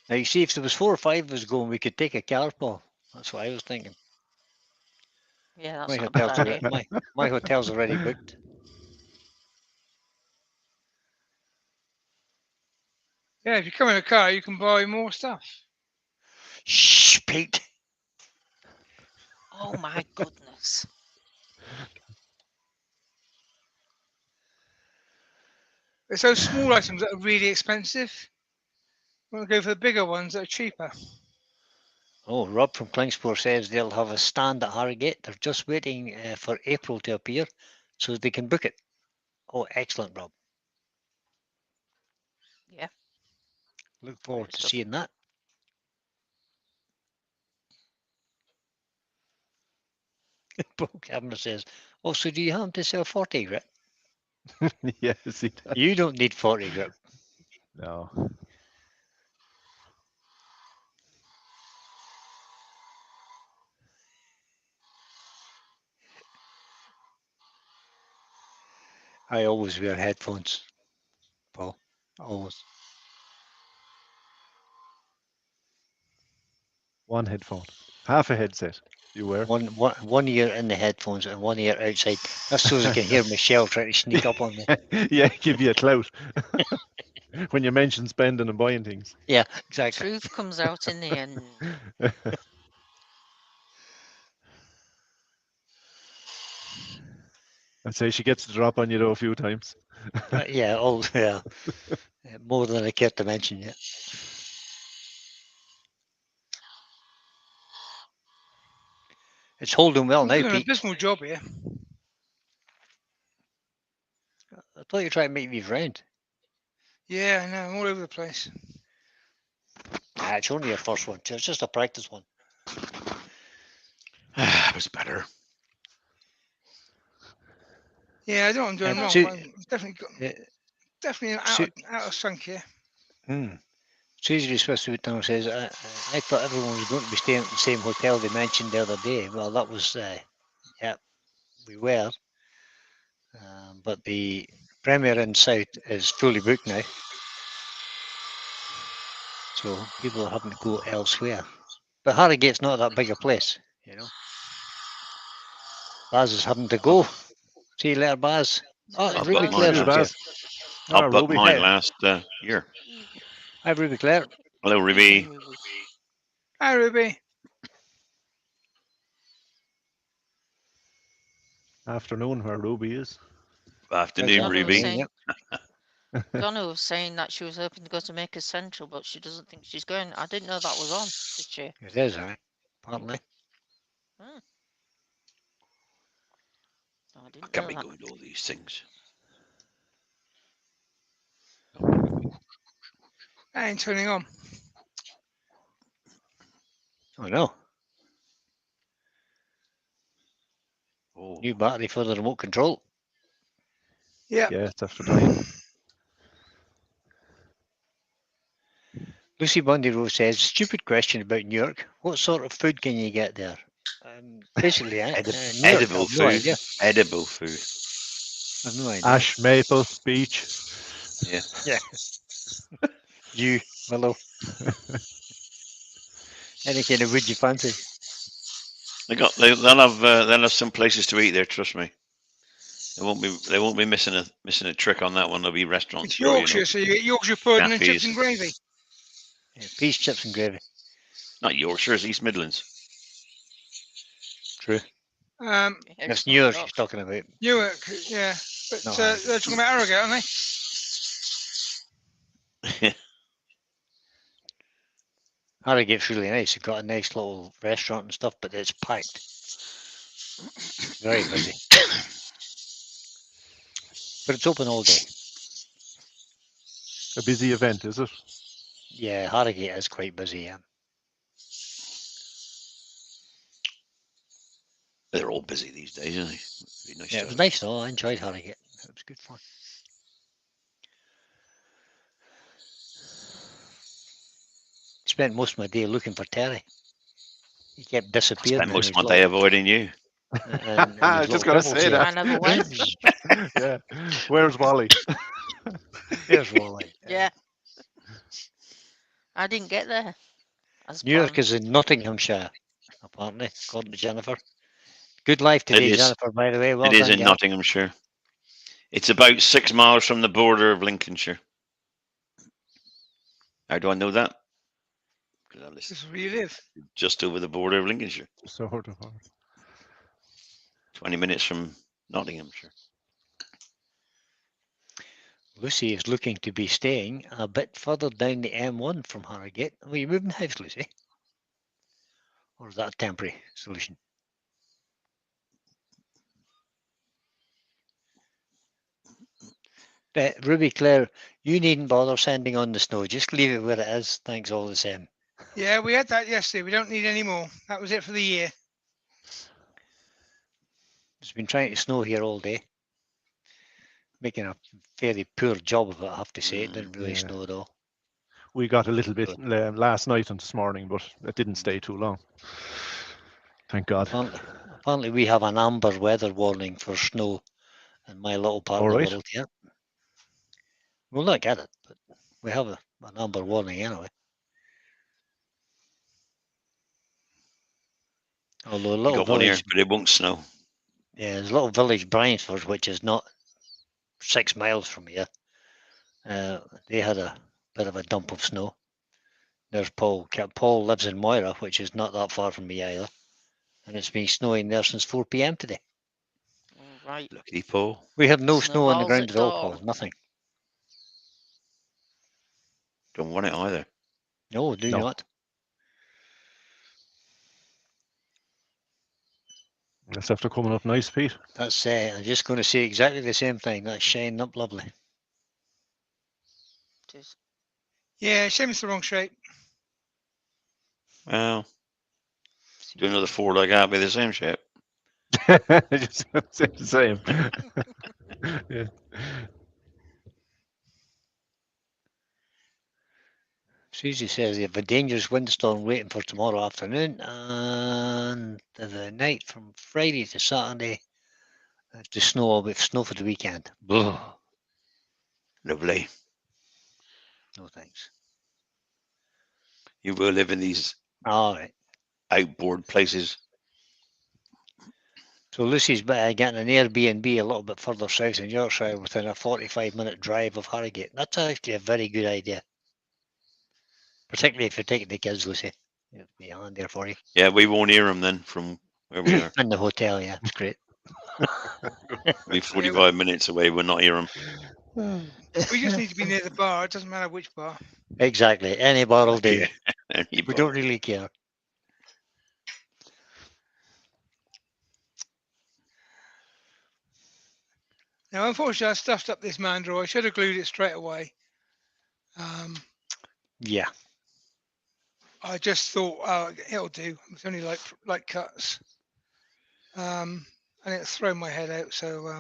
Now, you see, if there was 4 or 5 of us going, we could take a car, Paul. That's what I was thinking. Yeah, that's My not a bad hotel's idea. already, my hotel's already booked. Yeah, if you come in a car, you can buy more stuff. Shh, Pete. Oh my goodness. It's those small items that are really expensive. We want to go for the bigger ones that are cheaper. Oh, Rob from Klingspor says they'll have a stand at Harrogate. They're just waiting for April to appear so they can book it. Oh, excellent, Rob. Yeah. Look forward Great to stuff. seeing that. Paul Cavanagh says, oh, so do you have to sell 40 grit? Yes, he does. You don't need 40 grit. No. I always wear headphones, Paul. Always. One headphone. Half a headset. You wear. One ear in the headphones and one ear outside. That's so they can hear Michelle trying to sneak up on me. Yeah, give you a clout. When you mention spending and buying things. Yeah, exactly. Truth comes out in the end. I'd say she gets the drop on you though a few times. Yeah, yeah. More than I care to mention yet. It's holding well You're now, doing an Pete. abysmal job here. I thought you were trying to make me friend. Yeah, I know, I'm all over the place. Nah, it's only your first one. It's just a practice one. It was better. Yeah, I don't know what I'm doing wrong, Su- but I'm definitely Su- out of sync here. Susie Swiss Town says, I thought everyone was going to be staying at the same hotel they mentioned the other day. Well, that was, yeah, we were. But the Premier Inn South is fully booked now. So people are having to go elsewhere. But Harrogate's not that big a place, you know. Baz is having to go. See you later, Baz. Oh, Later, I've Ruby got Baz. mine Claire's See you, up here. Baz. I booked Ruby. mine Hey. last year. Hi, Ruby Claire. Hello, Ruby. Hi, Ruby. Afternoon where Ruby is. Afternoon, Donna Donna was Ruby. saying, Donna was saying that she was hoping to go to Maker's Central, but she doesn't think she's going. I didn't know that was on, did she? It is, right? Apparently. Hmm. No, I I didn't can't know be that. going to all these things. I ain't turning on. Oh, no. Oh, New battery for the remote control. Yeah. Yeah, it's after dying. Lucy Bundy Rose says, stupid question about New York. What sort of food can you get there? Basically, New York, I edible have no food. idea. Edible food. I have no idea. Ash, maple, beach. Yeah. Yeah. You, Willow. Any kind of wood you fancy? They'll have some places to eat there. Trust me. They won't be missing a trick on that one. There'll be restaurants. It's Sure, Yorkshire, so you get Yorkshire pudding and chips cafes. and gravy. Yeah, peas, chips, and gravy. Not Yorkshire, it's East Midlands. True. Um, Yeah, That's it's New not York York. she's talking about. Newark, yeah. But No, they're talking about Harrogate, aren't they? Harrogate's really nice. You've got a nice little restaurant and stuff, but it's packed. Very busy. But it's open all day. A busy event, is it? Yeah, Harrogate is quite busy, yeah. They're all busy these days, aren't they? It'd be nice Yeah, to it was have- nice though. I enjoyed Harrogate. It was good fun. spent most of my day looking for Terry. He kept disappearing. Spent in most his of my day little- avoiding you. and I his just little gotta pebble say chair. that. I never went. Yeah. Where's Wally? There's Wally. Yeah. I didn't get there. As New York planned. is in Nottinghamshire, apparently, according to Jennifer. Good life today, is. Jennifer, by the way. Well It is done, in girl. Nottinghamshire. It's about 6 miles from the border of Lincolnshire. How do I know that? Because I live This is where you live. just over the border of Lincolnshire. Sort of. 20 minutes from Nottinghamshire. Lucy is looking to be staying a bit further down the M1 from Harrogate. Are you moving house, Lucy? Or is that a temporary solution? Ruby Claire, you needn't bother sending on the snow. Just leave it where it is. Thanks all the same. Yeah, we had that yesterday. We don't need any more. That was it for the year. It's been trying to snow here all day. Making a fairly poor job of it, I have to say. It didn't really Yeah. snow at all. We got a little bit last night and this morning, but it didn't stay too long. Thank God. Apparently we have an amber weather warning for snow in my little part All of the right. world here. We'll not get it, but we have an amber warning anyway. Although a You little got one here, village, but it won't snow. yeah, there's a little village, Bryansford, which is not 6 miles from here. They had a bit of a dump of snow. There's Paul. Paul lives in Moira, which is not that far from me either. And it's been snowing there since 4 p.m. today. All right. Lucky Paul. We have no snow on the Snowballs ground at at all, dawn. Paul. Nothing. Don't want it either. No, do No. not. That's after coming up nice, Pete. That's I'm just going to say exactly the same thing. That's shining up lovely. It is. Yeah, shame it's the wrong shape. Well, do another 4 like that, be the same shape. Just say the same. Yeah. Susie says they have a dangerous windstorm waiting for tomorrow afternoon and the night from Friday to Saturday to snow with snow for the weekend. Blah. Lovely. No thanks. You will live in these All right. outboard places. So Lucy's getting an Airbnb a little bit further south in Yorkshire within a 45-minute drive of Harrogate. That's actually a very good idea. Particularly if you're taking the kids, Lucy. It'll be handier for you. Yeah, we won't hear them then from where we are. In the hotel, yeah. It's great. We're 45 minutes away, we'll not hear them. We just need to be near the bar. It doesn't matter which bar. Exactly. Any bar will do. Yeah. We don't really care. Now, unfortunately, I stuffed up this mandrel. I should have glued it straight away. Yeah. I just thought, oh, it'll do. It's only like cuts. And it's thrown my head out. So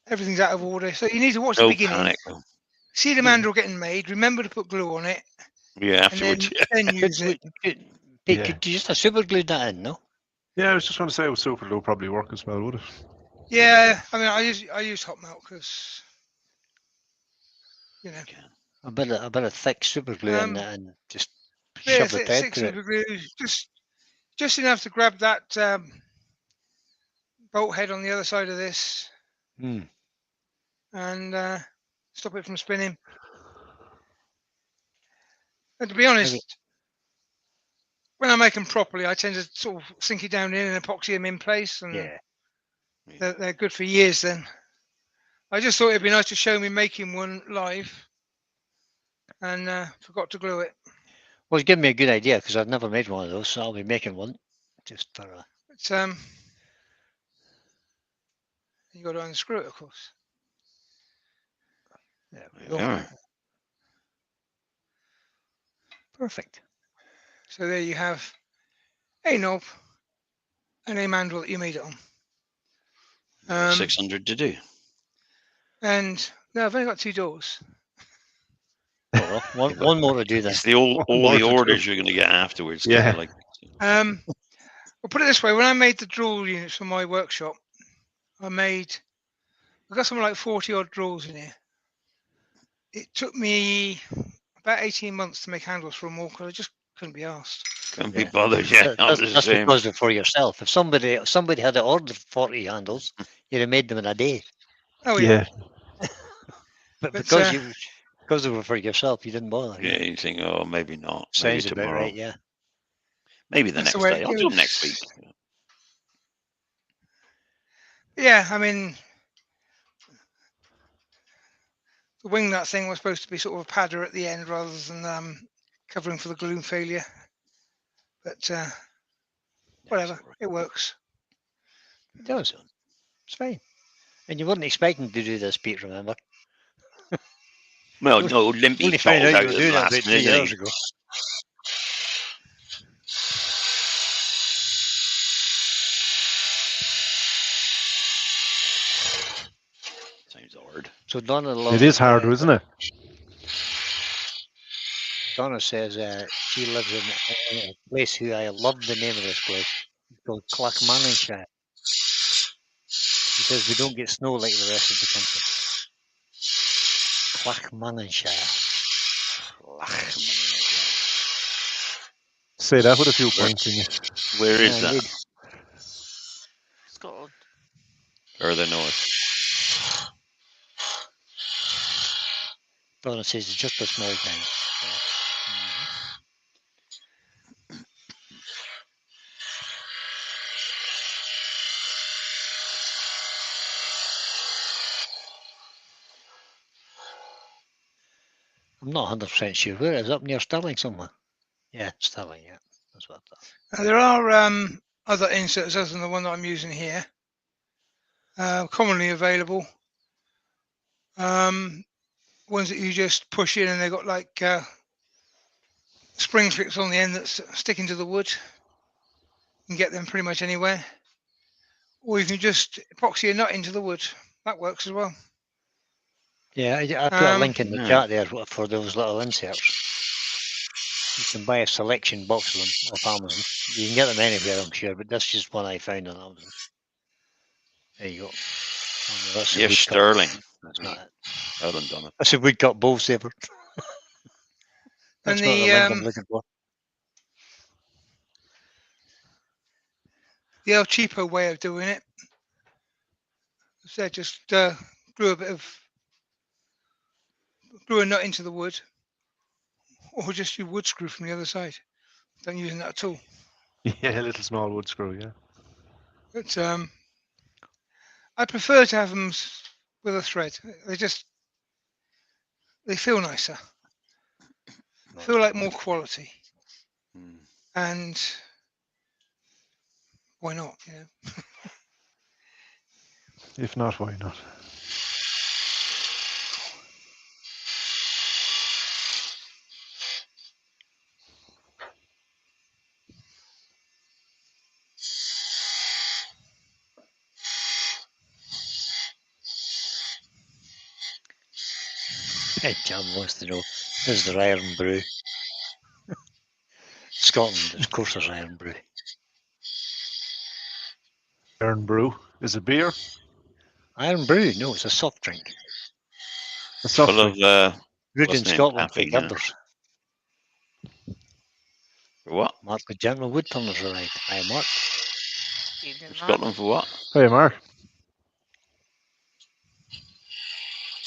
everything's out of order. So you need to watch the No beginning. panic. See the mandrel getting made. Remember to put glue on it. Yeah, And then, afterwards. Yeah. then use it. Pete, Yeah. could you just have super glued that in, no? Yeah, I was just going to say, with super glue probably work as well, would it? Yeah, I mean, I use hot melt because, you know. A bit of thick super glue in Um, that and just Yeah, shove the thread six through it. super glue, just enough to grab that bolt head on the other side of this Hmm. and stop it from spinning. And to be honest, when I make them properly, I tend to sort of sink it down in and epoxy them in place, and Yeah. they're good for years then. I just thought it'd be nice to show me making one live and forgot to glue it. Well, it's given me a good idea because I've never made one of those, so I'll be making one just for a. But you got to unscrew it, of course. There we There go. we are. Perfect. So there you have a knob and a mandrel that you made it on. 600 to do. And no, I've only got 2 doors. Oh, well, one more to do then. It's the all more the to do. orders you're going to get afterwards. Yeah. Like, Well, put it this way: when I made the drill units for my workshop, I got something like 40 odd drills in here. It took me about 18 months to make handles for them all because I just couldn't be asked. can't be Yeah. bothered. Yeah, I'm the That's same. because they're for yourself. If somebody had ordered 40 handles, you'd have made them in a day. Oh yeah, But But, because they were for yourself, you didn't bother. Yeah, you think, oh, maybe not. Maybe Sounds about tomorrow. right. Yeah. Maybe the That's the next way day. it I'll do them next goes. week. yeah. I mean, the wing nut thing was supposed to be sort of a padder at the end rather than covering for the gloom failure. But whatever, That's all right. it works. It does. It's fine. And you weren't expecting to do this, Pete, remember? Well, Only- no, Limpy Only found bottled out out you were at doing the it about last 2 minute, didn't years he? ago. Sounds hard. So Donna It loves, is hard, isn't it? Donna says she lives in a place who I love the name of this place. It's called Clackmannanshire. She says we don't get snow like the rest of the country. Clackmannanshire. Say that with a few points in you. Where is Yeah, that? indeed. Scotland. Further north. Donna says it's just a small town. Yeah. I'm not 100% sure. Where is it? Up near Stirling somewhere? Yeah, Stirling, yeah. That's what I thought. There are other inserts other than the one that I'm using here, commonly available. Ones that you just push in and they've got like spring strips on the end that stick into the wood. You can get them pretty much anywhere. Or you can just epoxy a nut into the wood. That works as well. Yeah, I put a link in the Yeah. chat there for those little inserts. You can buy a selection box of them off Amazon. You can get them anywhere, I'm sure, but that's just one I found on Amazon. There you go. Oh, no, that's a Yes, woodcut. Sterling. That's not it. I haven't done it. That's a woodcut bowl saver. That's And not the link I'm looking for. the El Cheapo way of doing it, so just glue a nut into the wood, or just use wood screw from the other side. Don't use that at all. Yeah, a little small wood screw, yeah. But I prefer to have them with a thread. They feel nicer. Feel like more quality. Hmm. And why not? You know? If not, why not? John wants to know, is there iron brew? Scotland, of course there's iron brew. Iron brew. Is it beer? Iron brew? No, it's a soft drink. A soft Full of drink. Brewed what's in the name? Scotland by Caffeine, yeah. girders. For what? Mark the General Woodturners arrived. Hi, Mark. Evening, Mark. Scotland for what? Hey, Mark.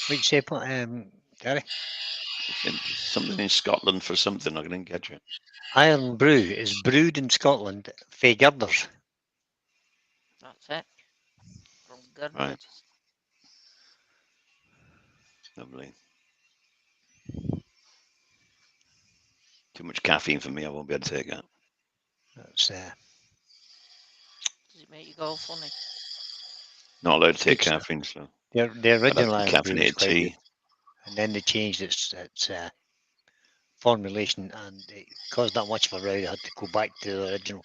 What you say, Gary? Something in Scotland for something. I didn't catch it. Iron brew is brewed in Scotland by girders. That's it. From Girders. Right. Lovely. Too much caffeine for me. I won't be able to take that. That's Does it make you go funny? Not allowed to take Good stuff. caffeine, so the I'd have original iron brew is caffeinated quite tea. good. And then they changed its formulation, and it caused that much of a row. They had to go back to the original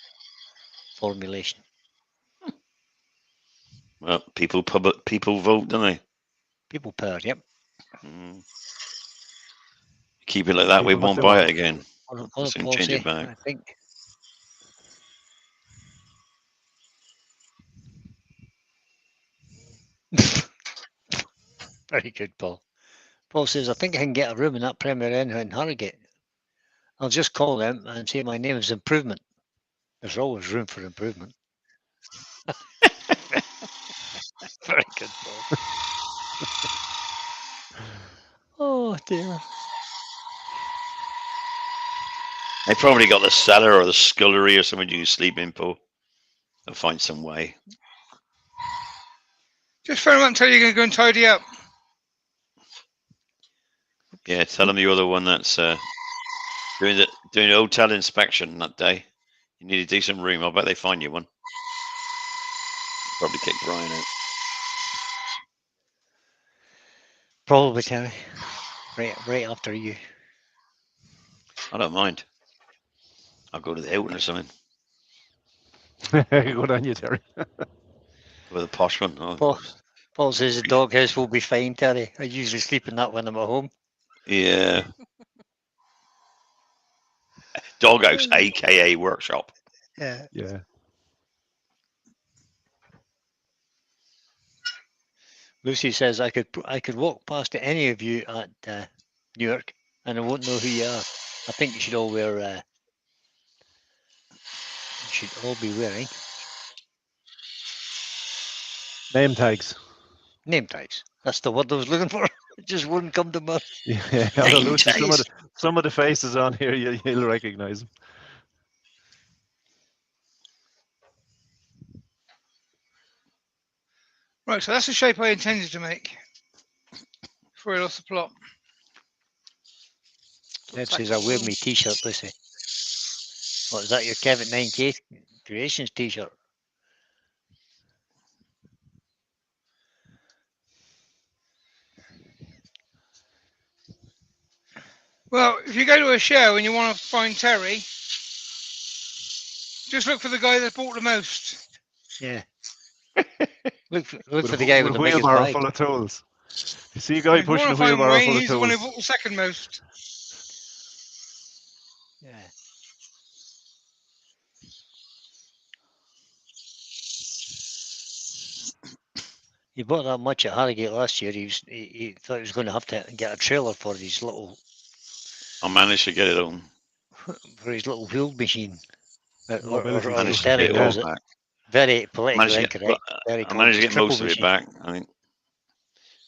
formulation. Well, people vote, don't they? People power, yep. Mm. Keep it like that. We People must won't have buy one. it again. What We'll did soon Paul change say? it back. I think. Very good, Paul. Paul says, I think I can get a room in that Premier Inn in Harrogate. I'll just call them and say my name is Improvement. There's always room for improvement. Very good, Paul. Oh, dear. They probably got the cellar or the scullery or something you can sleep in, Paul. They'll find some way. Just phone them up and tell you you're going to go and tidy up. Yeah, tell them you're the one that's doing the hotel inspection that day. You need a decent room. I bet they find you one. Probably kick Brian out. Probably, Terry. Right after you. I don't mind. I'll go to the Hilton or something Good on you, Terry. with a posh one. Oh, Paul says the doghouse will be fine, Terry. I usually sleep in that when I'm at home. yeah. Doghouse, aka workshop. Yeah. Yeah. Lucy says I could walk past to any of you at New York and I won't know who you are. I think you should all wear. You should all be wearing Name tags. name tags. That's the word I was looking for. It just wouldn't come to mind. Yeah. Although Name Lucy, tags. some of the faces on here you'll recognise them. Right, so that's the shape I intended to make before I lost the plot. Deb Looks like says a I wear room. my t-shirt, Lucy. What is that? Your Kevin 9K Creations t-shirt? Well, if you go to a show and you want to find Terry, just look for the guy that bought the most. Yeah. Look for With the guy with with the a biggest wheelbarrow bag. full of tools. You see a And guy if you want pushing to a find wheelbarrow Wayne, full of he's the one who tools. bought the second most. Yeah. He bought that much at Harrogate last year. He thought he was going to have to get a trailer for his little I managed to get it on. wheel machine, Mobility or as Managed to scooter. Terry get it Yeah. all calls it, back. very politically Managed to get, incorrect. Terry I calls managed to it get triple most of it machine. back. I think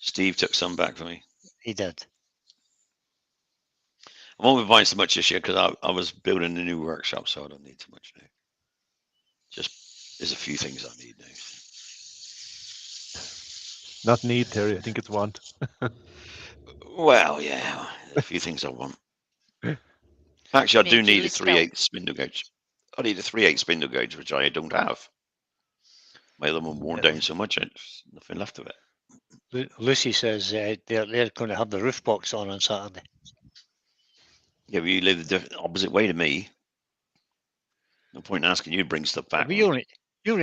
Steve took some back for me. He did. I won't be buying so much this year because I was building a new workshop, so I don't need too much now. Just there's a few things I need now. Not need, Terry. I think it's want. Well, yeah, a few things I want. Actually, I do Need your need a list 3/8 spindle gauge. I need a 3/8 spindle gauge, which I don't have. My other one worn down so much, there's nothing left of it. Lucy says they're going to have the roof box on Saturday. Yeah, but you live the opposite way to me. No point in asking you to bring stuff back. But you only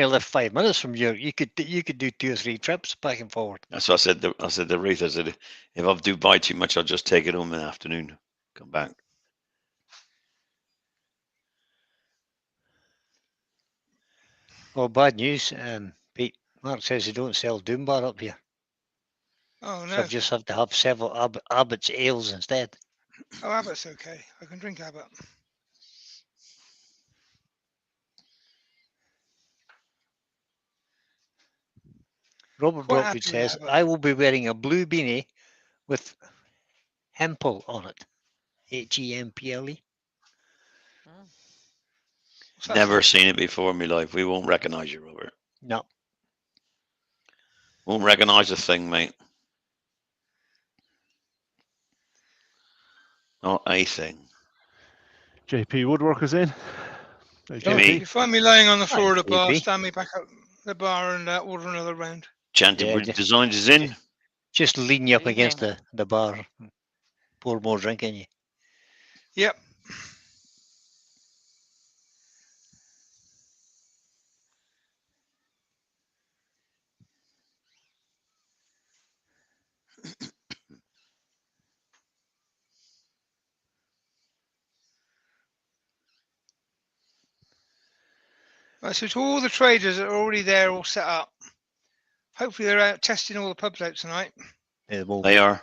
live 5 minutes from here. You could do 2 or 3 trips back and forward. That's what I said. I said to Ruth, I said, if I do buy too much, I'll just take it home in the afternoon, come back. Well, bad news, Pete. Mark says they don't sell Doom Bar up here. Oh, So no. I've just have to have several Abbott's ales instead. Oh, Abbott's okay. I can drink Abbott. Robert Quite Brockwood happy with says, Abbott. I will be wearing a blue beanie with Hempel on it. Hemple. Mm. What's that Never say? seen it before in my life. We won't recognise you, Robert. No. Won't recognise a thing, mate. Not a thing. JP Woodworker's in. Hey, Oh, Jimmy. if you find me laying on the Hi, floor of the bar, JP. stand me back up the bar and order another round. Chanted Yeah, Designs is in. just leaning you up Good against evening. the bar. Pour more drink in you. Yep. Right, so to all the traders that are already there, all set up, hopefully they're out testing all the pubs out tonight. It will They be. are.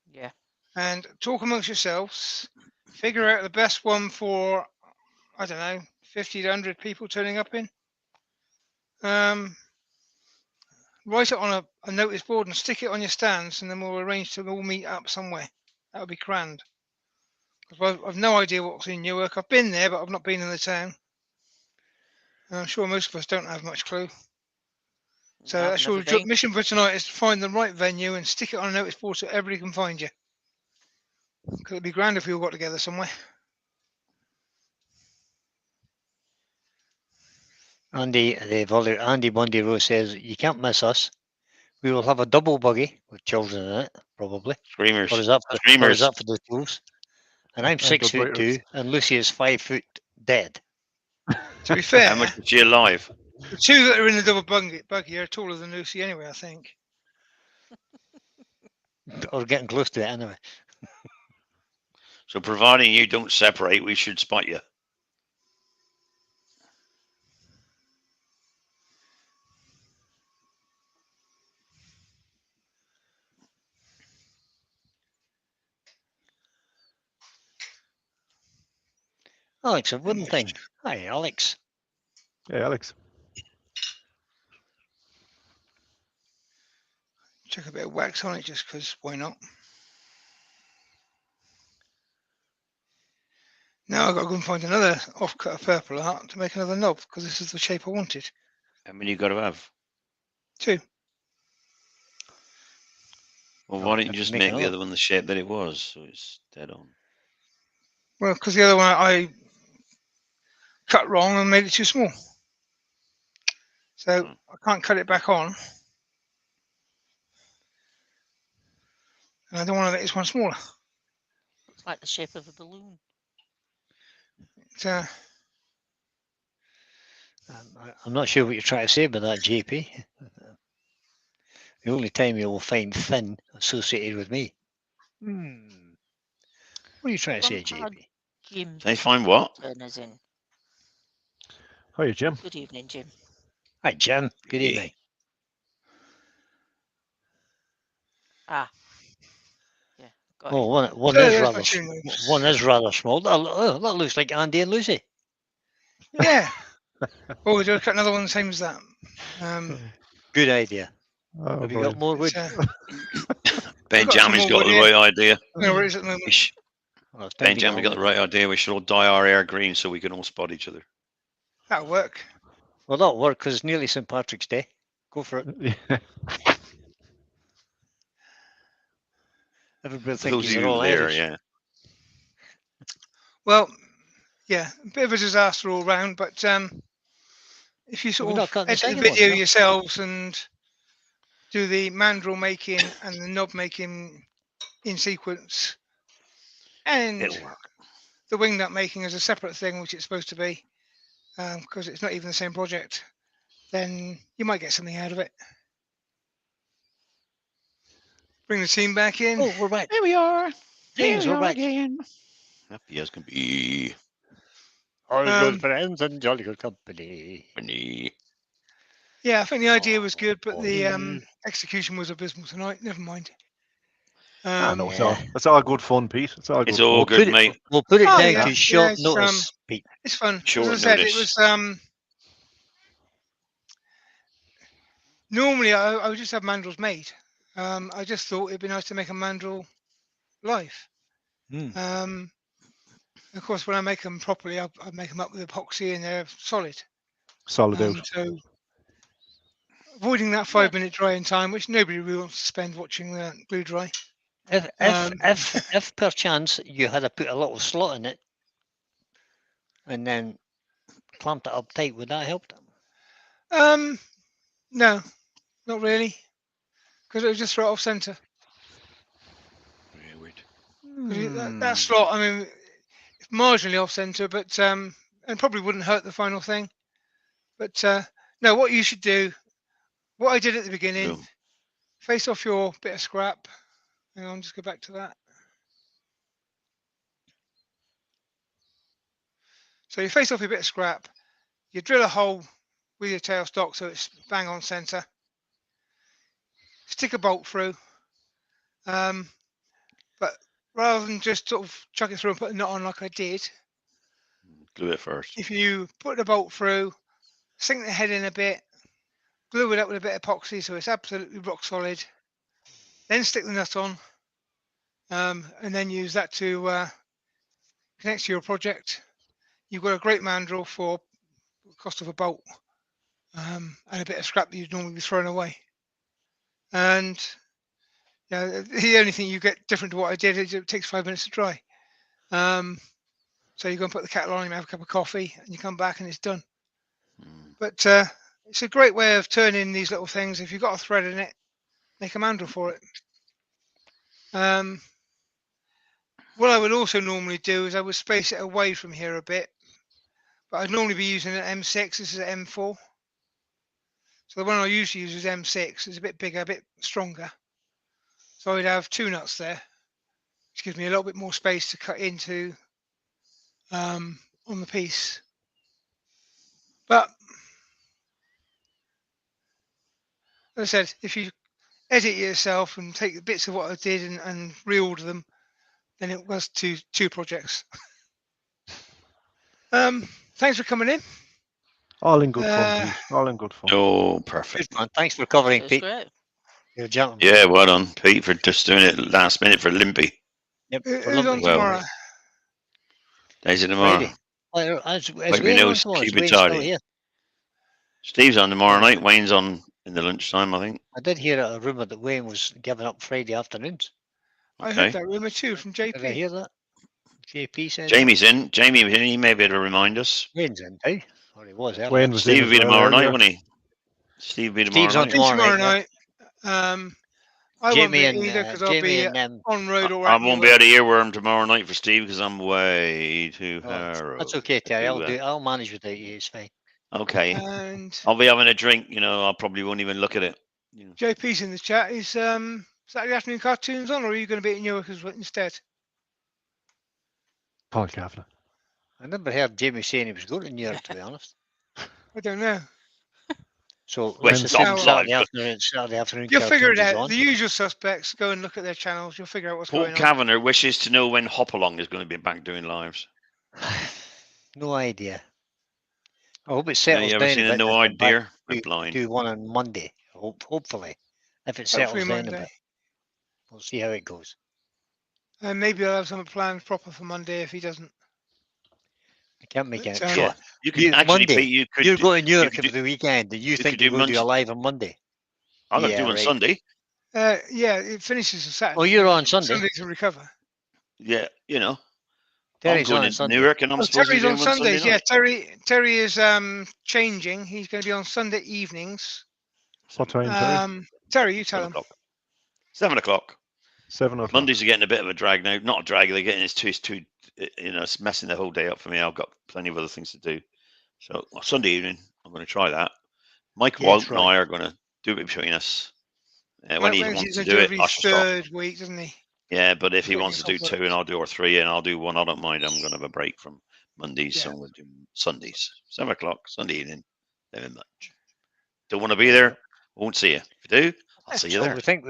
Yeah. And talk amongst yourselves. Figure out the best one for, I don't know, 50 to 100 people turning up in. Write it on a notice board and stick it on your stands, and then we'll arrange to all meet up somewhere. That would be grand. Because I've no idea what's in Newark. I've been there, but I've not been in the town. And I'm sure most of us don't have much clue. So I've that's never your been. mission for tonight, is to find the right venue and stick it on a notice board so everybody can find you. Because it'd be grand if we all got together somewhere. Andy Bundy Rose says, you can't miss us. We will have a double buggy with children in it, probably. Screamers. Or is that for Screamers. the tools? And I'm And 6'2", and Lucy is 5 foot dead. To be fair, How much is she alive? the two that are in the double buggy are taller than Lucy anyway, I think. Or getting close to it anyway. So providing you don't separate, we should spot you. Alex, a wooden thing. Hi, Alex. Hey, Alex. Chuck a bit of wax on it just because why not? Now I've got to go and find another offcut of purple art to make another knob because this is the shape I wanted. How many you got to have? Two. Well, Oh, why don't you have to just make make the another. other one the shape that it was, so it's dead on? Well, because the other one I cut wrong and made it too small. So Hmm. I can't cut it back on. And I don't want to make this one smaller. Looks like the shape of a balloon. So, I'm not sure what you're trying to say about that, JP. The only time you will find thin associated with me. What are you trying to say, Grandpa JP? Jim They find what? Turner's in. Hiya, Jim. Good evening, Jim. Hi, Jim. Good Yeah. evening. Ah. Yeah, got Oh, it. one so is there's my rather two notes. one is rather small. That looks like Andy and Lucy. Yeah. Oh, we'll cut another one the same as that. Good idea. Oh, Have you got brilliant. more wood? Benjamin's more got wood the here. right idea. No, where is it at the We moment? sh- Well, it's time to get Benjamin's got on the with it. right idea. We should all dye our hair green so we can all spot each other. That'll work. Well, that'll work because it's nearly St. Patrick's Day. Go for it. Yeah. Everybody For those thinks of they're you all there, Irish. yeah. Well, yeah, a bit of a disaster all round, but if you We're sort not of cutting the edit the second one, video no? yourselves and do the mandrel making and the knob making in sequence, and It'll work. the wing nut making as a separate thing, which it's supposed to be, because it's not even the same project, then you might get something out of it. Bring the team back in. Oh, we're back. Here we are. James, we're back. again. Happy as can be. All Um, good friends and jolly good company. Funny. Yeah, I think the idea was good, but the boy. execution was abysmal tonight. Never mind. No, Yeah. it's all good fun, Pete. It's all good It's fun. all good, We'll mate. put it Oh, down yeah, to yeah, short it's, notice, Pete. it's fun. Short As I said, it notice. was normally I would just have mandrels made. I just thought it'd be nice to make a mandrel live. Of course, when I make them properly, I make them up with epoxy and they're solid. Solid out. So avoiding that 5-minute drying time, which nobody really wants to spend watching the glue dry. If perchance you had to put a little slot in it and then clamped it up tight, would that help them? No, not really, because it would just throw it off center. Very weird. 'Cause that slot, I mean, it's marginally off center, but and probably wouldn't hurt the final thing. But no, what you should do, what I did at the beginning, No. face off your bit of scrap. Hang on, just go back to that. So you face off your bit of scrap, you drill a hole with your tailstock so it's bang on centre. Stick a bolt through, but rather than just sort of chuck it through and put a knot on like I did, Glue it first. if you put the bolt through, sink the head in a bit, glue it up with a bit of epoxy so it's absolutely rock solid, then stick the nut on, and then use that to connect to your project. You've got a great mandrel for the cost of a bolt, and a bit of scrap that you'd normally be throwing away. And the only thing you get different to what I did is it takes 5 minutes to dry. So you go and put the kettle on, you have a cup of coffee, and you come back and it's done. But it's a great way of turning these little things. If you've got a thread in it, make a mandrel for it. What I would also normally do is I would space it away from here a bit, but I'd normally be using an M6. This is an M4. So the one I usually use is M6. It's a bit bigger, a bit stronger. So I'd have 2 nuts there, which gives me a little bit more space to cut into on the piece. But as I said, if you edit yourself and take the bits of what I did and reorder them, then it was two projects. Thanks for coming in. All in good fun, Pete. All in good fun. Oh, perfect. Good man. Thanks for covering, It was Pete. great. You're a gentleman. Yeah, well done, Pete, for just doing it last minute for Limpy. Yep. Who's for on lovely. Well, tomorrow? Days of tomorrow. Friday. Well, as Wait, we Wayne know on it's tomorrow, is keep it Wayne still tidy. here? Steve's on tomorrow night. Wayne's on in the lunchtime, I think. I did hear a rumour that Wayne was giving up Friday afternoons. I Okay. heard that rumour too from Did I JP. hear that? JP said Jamie's in. Jamie was in. He may be able to remind us. Wayne's in, eh? Or he was earlier. Wayne was in Steve as will be well tomorrow night, earlier. won't he? Steve will be Steve's tomorrow on night. tomorrow. Tomorrow night, night. I won't Jamie be and either because I'll Jamie be and on road or I at won't New be York. able to earworm tomorrow night for Steve because I'm way too oh, harrow. that's okay, Terry. to, I'll manage without you. It's fine. Okay. And I'll be having a drink. You know, I probably won't even look at it. You know. JP's in the chat. Is Saturday afternoon cartoons on, or are you going to be at Newark instead? Paul Kavanagh. I never heard Jamie saying he was going to New York, to be honest. I don't know. So Well, let's it's assume on Saturday afternoon. You'll figure it cartoons is out. on. The usual suspects. Go and look at their channels. You'll figure out what's Paul going on. Kavanagh wishes to know when Hopalong is going to be back doing lives. No idea. I hope it Yeah, settles you ever down seen a a bit. no and come back idea? We're to blind. do one on Monday. Hopefully, if it settles Hopefully down a Monday. bit, we'll see how it goes. And maybe I'll have something planned proper for Monday if he doesn't. I can't make it. But, So Yeah, you could you- actually, Monday, Pete, you could. you're going to New York could for the weekend, and you could think do you're going to do a Monday. live on Monday. I'm going to Yeah, do on right. Sunday. Yeah, it finishes on Saturday. Oh, you're on Sunday. Sunday to recover. Yeah, you know. Terry's I'm on going to Sunday. Newark and I'm Oh, supposed to be Terry's doing on one Sunday Sundays. Yeah, night. Terry is changing. He's going to be on Sunday evenings. What time, Terry? Terry, you tell 7 him. o'clock. 7 o'clock. 7 o'clock. Mondays are getting a bit of a drag now. Not a drag. They're getting it's too. You know, it's messing the whole day up for me. I've got plenty of other things to do. So Sunday evening, I'm going to try that. Mike Yes, Walt and right. I are going to do it between us. When Mike he Ramsey's wants to gonna do it, every I shall stop. third week, doesn't he? Yeah, but if he Put wants to do yourself 2 first. and I'll do or 3 and I'll do 1, I don't mind. I'm going to have a break from Mondays, so Yeah. I'm going to do Sundays. 7 o'clock, Sunday evening. Very much. Don't want to be there? Won't see you. If you do, I'll see you So there. we think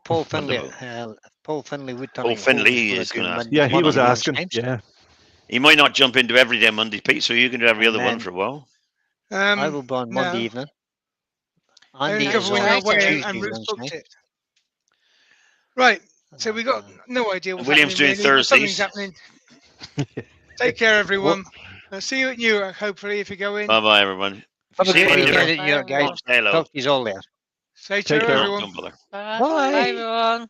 Paul Finley, Wonderful. Paul Finley would turn Paul out Finley Paul is do gonna ask- Monday- Yeah, he was Monday asking. lunchtimes. Yeah. He might not jump into every day Monday, Pete, so you can do every And other one then- for a while. I will be on Monday no. evening. Only Andy Nice is cover when on you're try, away Terry. and Tuesday Ruth booked lunchtime. it. Right. So we got no idea what's William's happening. doing really, but something's Thursdays. happening. Take care, everyone. See you at Newark, hopefully, if you go in. Bye bye, everyone. Have a See you great later. weekend at Bye, New York, guys. everyone. Say hello. Talk to you all there. Say Take cheer, care. everyone. Don't bother. Bye. Bye. Bye, everyone.